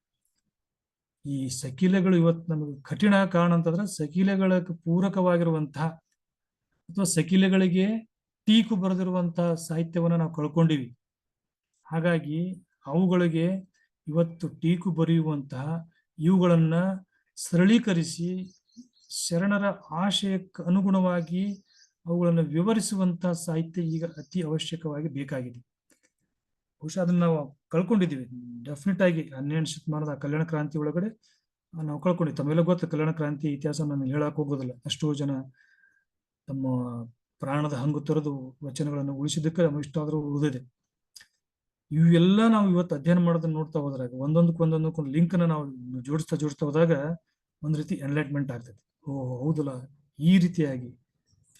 ಈ ಸಕಿಲೆಗಳು ಇವತ್ತು ನಮಗೆ ಕಠಿಣ ಕಾರಣ ಅಂತಂದ್ರೆ ಸಕಿಲೆಗಳ ಪೂರಕವಾಗಿರುವಂತಹ ಅಥವಾ ಸಕಿಲೆಗಳಿಗೆ ಟೀಕು ಬರೆದಿರುವಂತಹ ಸಾಹಿತ್ಯವನ್ನ ನಾವು ಕಳ್ಕೊಂಡಿವಿ. ಹಾಗಾಗಿ ಅವುಗಳಿಗೆ ಇವತ್ತು ಟೀಕು ಬರೆಯುವಂತಹ ಇವುಗಳನ್ನ ಸರಳೀಕರಿಸಿ ಶರಣರ ಆಶಯಕ್ಕೆ ಅನುಗುಣವಾಗಿ ಅವುಗಳನ್ನು ವಿವರಿಸುವಂತಹ ಸಾಹಿತ್ಯ ಈಗ ಅತಿ ಅವಶ್ಯಕವಾಗಿ ಬೇಕಾಗಿದೆ. ಬಹುಶಃ ಅದನ್ನ ನಾವು ಕಳ್ಕೊಂಡಿದ್ದೀವಿ. ಡೆಫಿನೆಟ್ ಆಗಿ 12ನೇ ಶತಮಾನದ ಕಲ್ಯಾಣ ಕ್ರಾಂತಿ ಒಳಗಡೆ ನಾವು ಕಳ್ಕೊಂಡಿವಿ. ತಮ್ಮೆಲ್ಲ ಗೊತ್ತು ಕಲ್ಯಾಣ ಕ್ರಾಂತಿ ಇತಿಹಾಸ ನಾನು ಹೇಳಕ್ ಹೋಗೋದಿಲ್ಲ. ಎಷ್ಟೋ ಜನ ತಮ್ಮ ಪ್ರಾಣದ ಹಂಗು ತೊರೆದು ವಚನಗಳನ್ನು ಉಳಿಸಿದ್ದಕ್ಕೆ ನಮಗೆ ಇಷ್ಟಾದ್ರೂ ಉಳಿದಿದೆ. ಇವೆಲ್ಲ ನಾವು ಇವತ್ತು ಅಧ್ಯಯನ ಮಾಡೋದನ್ನ ನೋಡ್ತಾ ಹೋದ್ರಾಗ ಒಂದೊಂದಕ್ಕೊಂದು ಲಿಂಕ್ ನಾವು ಜೋಡಿಸ್ತಾ ಹೋದಾಗ ಒಂದ್ ರೀತಿ ಎನ್ಲೈಟ್ಮೆಂಟ್ ಆಗ್ತೈತಿ. ಓ ಹೌದಲ್ಲ, ಈ ರೀತಿಯಾಗಿ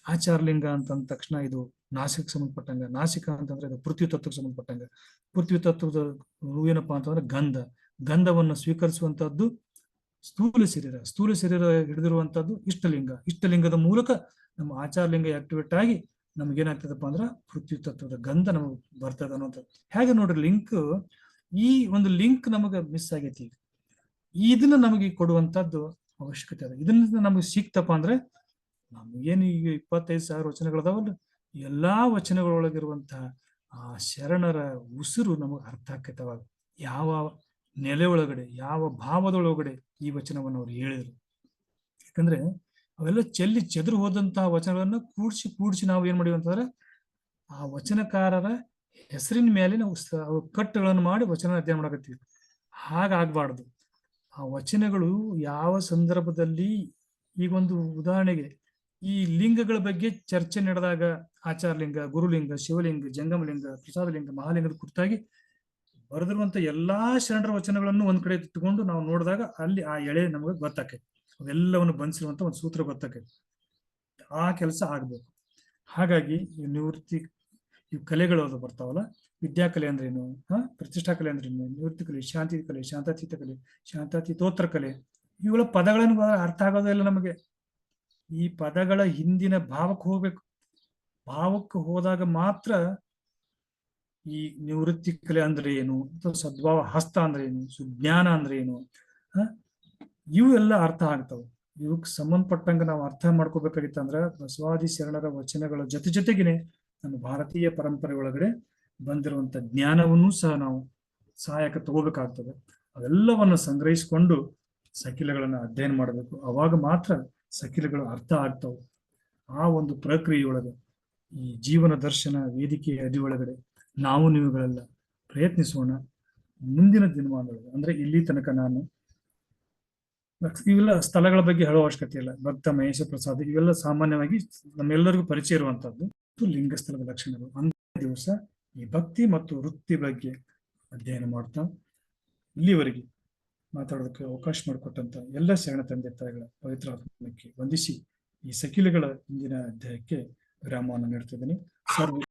ಆಚಾರಲಿಂಗ ಅಂತಂದ ತಕ್ಷಣ ಇದು ನಾಸಿಕ್ ಸಂಬಂಧಪಟ್ಟಂಗ, ನಾಸಿಕ ಅಂತಂದ್ರೆ ಇದು ಪೃಥ್ವಿ ತತ್ವಕ್ಕೆ ಸಂಬಂಧಪಟ್ಟಂಗ, ಪೃಥ್ವಿ ತತ್ವದ ಏನಪ್ಪಾ ಅಂತಂದ್ರೆ ಗಂಧವನ್ನು ಸ್ವೀಕರಿಸುವಂತಹದ್ದು ಸ್ಥೂಲ ಶರೀರ ಹಿಡಿದಿರುವಂತಹದ್ದು ಇಷ್ಟಲಿಂಗ. ಇಷ್ಟಲಿಂಗದ ಮೂಲಕ ನಮ್ಮ ಆಚಾರಲಿಂಗ ಆಕ್ಟಿವೇಟ್ ಆಗಿ ನಮ್ಗೇನಾಗ್ತದಪ್ಪ ಅಂದ್ರ ಪೃಥ್ವಿ ತತ್ವದ ಗಂಧ ನಮಗೆ ಬರ್ತದ ಅನ್ನೋಂಥದ್ದು. ಹೇಗೆ ನೋಡ್ರಿ ಲಿಂಕ್, ಈ ಒಂದು ಲಿಂಕ್ ನಮಗ ಮಿಸ್ ಆಗೈತಿ. ಇದನ್ನ ನಮಗೆ ಕೊಡುವಂತದ್ದು ಅವಶ್ಯಕತೆ ಅದ. ಇದನ್ನ ನಮಗೆ ಸಿಕ್ತಪ್ಪ ಅಂದ್ರೆ ನಮಗೇನು ಈಗ 25,000 ವಚನಗಳದಾವಲ್ಲ, ಎಲ್ಲಾ ವಚನಗಳೊಳಗಿರುವಂತಹ ಆ ಶರಣರ ಉಸಿರು ನಮಗ್ ಅರ್ಥ ಆಕೈತವಾಗ. ಯಾವ ನೆಲೆ ಒಳಗಡೆ, ಯಾವ ಭಾವದೊಳಗಡೆ ಈ ವಚನವನ್ನು ಅವ್ರು ಹೇಳಿದ್ರು. ಯಾಕಂದ್ರೆ ಅವೆಲ್ಲ ಚೆಲ್ಲಿ ಚೆದ್ರು ಹೋದಂತಹ ವಚನಗಳನ್ನ ಕೂಡಿಸಿ ನಾವು ಏನ್ ಮಾಡಿವಿ ಅಂತಂದ್ರೆ ಆ ವಚನಕಾರರ ಹೆಸರಿನ ಮೇಲೆ ನಾವು ಕಟ್ಟುಗಳನ್ನು ಮಾಡಿ ವಚನ ಅಧ್ಯಯನ ಮಾಡಕತ್ತೀವಿ. ಹಾಗಾಗ್ಬಾರ್ದು. ಆ ವಚನಗಳು ಯಾವ ಸಂದರ್ಭದಲ್ಲಿ, ಈಗೊಂದು ಉದಾಹರಣೆಗೆ ಈ ಲಿಂಗಗಳ ಬಗ್ಗೆ ಚರ್ಚೆ ನಡೆದಾಗ ಆಚಾರಲಿಂಗ, ಗುರುಲಿಂಗ, ಶಿವಲಿಂಗ, ಜಂಗಮಲಿಂಗ, ಪ್ರಸಾದಲಿಂಗ, ಮಹಾಲಿಂಗದ ಕುರಿತಾಗಿ ಬರೆದಿರುವಂತ ಎಲ್ಲಾ ಶರಣರ ವಚನಗಳನ್ನು ಒಂದ್ ಕಡೆ ಇಟ್ಟುಕೊಂಡು ನಾವು ನೋಡಿದಾಗ ಅಲ್ಲಿ ಆ ಎಳೆ ನಮಗೆ ಗೊತ್ತಾಕೈತಿ. ಅವೆಲ್ಲವನ್ನು ಬಂಧಿಸಿರುವಂತ ಒಂದು ಸೂತ್ರ ಗೊತ್ತಾಕೈತಿ. ಆ ಕೆಲಸ ಆಗ್ಬೇಕು. ಹಾಗಾಗಿ ಈ ನಿವೃತ್ತಿ, ಈ ಕಲೆಗಳು ಅದು ಬರ್ತಾವಲ್ಲ, ವಿದ್ಯಾಕಲೆ ಅಂದ್ರೇನು, ಪ್ರತಿಷ್ಠಾ ಕಲೆ ಅಂದ್ರೇನು, ನಿವೃತ್ತಿ ಕಲೆ, ಶಾಂತಿ ಕಲೆ, ಶಾಂತಾತೀತ ಕಲೆ, ಶಾಂತಾತೀತೋತ್ತರ ಕಲೆ, ಇವುಗಳ ಪದಗಳನ್ನು ಅರ್ಥ ಆಗೋದೇ ಇಲ್ಲ ನಮಗೆ. ಈ ಪದಗಳ ಹಿಂದಿನ ಭಾವಕ್ಕೆ ಹೋಗ್ಬೇಕು. ಭಾವಕ್ಕೆ ಹೋದಾಗ ಮಾತ್ರ ಈ ನಿವೃತ್ತಿ ಕಲೆ ಅಂದ್ರೆ ಏನು, ಅಥವಾ ಸದ್ಭಾವ ಹಸ್ತ ಅಂದ್ರೆ ಏನು, ಸುಜ್ಞಾನ ಅಂದ್ರೆ ಏನು, ಇವು ಎಲ್ಲ ಅರ್ಥ ಆಗ್ತಾವ. ಇವಕ್ಕೆ ಸಂಬಂಧಪಟ್ಟಂಗ ನಾವು ಅರ್ಥ ಮಾಡ್ಕೋಬೇಕಾಗಿತ್ತ ಅಂದ್ರ ಬಸವಾದಿ ಶರಣರ ವಚನಗಳ ಜೊತೆಗಿನೇ ನಮ್ಮ ಭಾರತೀಯ ಪರಂಪರೆ ಒಳಗಡೆ ಬಂದಿರುವಂತ ಜ್ಞಾನವನ್ನೂ ಸಹ ನಾವು ಸಹಾಯಕ ತಗೋಬೇಕಾಗ್ತದೆ. ಅವೆಲ್ಲವನ್ನು ಸಂಗ್ರಹಿಸಿಕೊಂಡು ಸಕಿಲಗಳನ್ನ ಅಧ್ಯಯನ ಮಾಡಬೇಕು. ಅವಾಗ ಮಾತ್ರ ಸಕಿಲಗಳು ಅರ್ಥ ಆಗ್ತಾವೆ. ಆ ಒಂದು ಪ್ರಕ್ರಿಯೆಯೊಳಗೆ ಈ ಜೀವನ ದರ್ಶನ ವೇದಿಕೆಯ ಅಡಿಯೊಳಗಡೆ ನಾವು ನೀವುಗಳೆಲ್ಲ ಪ್ರಯತ್ನಿಸೋಣ. ಮುಂದಿನ ದಿನಮಾನಗಳು ಅಂದ್ರೆ ಇಲ್ಲಿ ತನಕ ನಾನು ಇವೆಲ್ಲ ಸ್ಥಳಗಳ ಬಗ್ಗೆ ಹೇಳೋ ಅವಶ್ಯಕತೆ ಇಲ್ಲ. ಭಕ್ತ ಮಹೇಶ ಪ್ರಸಾದ್ ಇವೆಲ್ಲ ಸಾಮಾನ್ಯವಾಗಿ ನಮ್ಮೆಲ್ಲರಿಗೂ ಪರಿಚಯ ಇರುವಂತಹದ್ದು. ಲಿಂಗಸ್ಥಳದ ಲಕ್ಷಣಗಳು. ಅಂತ ದಿವಸ ಈ ಭಕ್ತಿ ಮತ್ತು ವೃತ್ತಿ ಬಗ್ಗೆ ಅಧ್ಯಯನ ಮಾಡ್ತಾ ಇಲ್ಲಿವರೆಗೆ ಮಾತಾಡೋದಕ್ಕೆ ಅವಕಾಶ ಮಾಡಿಕೊಟ್ಟಂತ ಎಲ್ಲ ಶರಣ ತಂದೆ ತಾಯಿಗಳ ಪವಿತ್ರ ಆತ್ಮಕ್ಕೆ ವಂದಿಸಿ ಈ ಸಕಿಲಗಳ ಇಂದಿನ ಅಧ್ಯಾಯಕ್ಕೆ ವಿರಾಮವನ್ನು ನೀಡ್ತಿದ್ದೀನಿ. ಸರ್ವ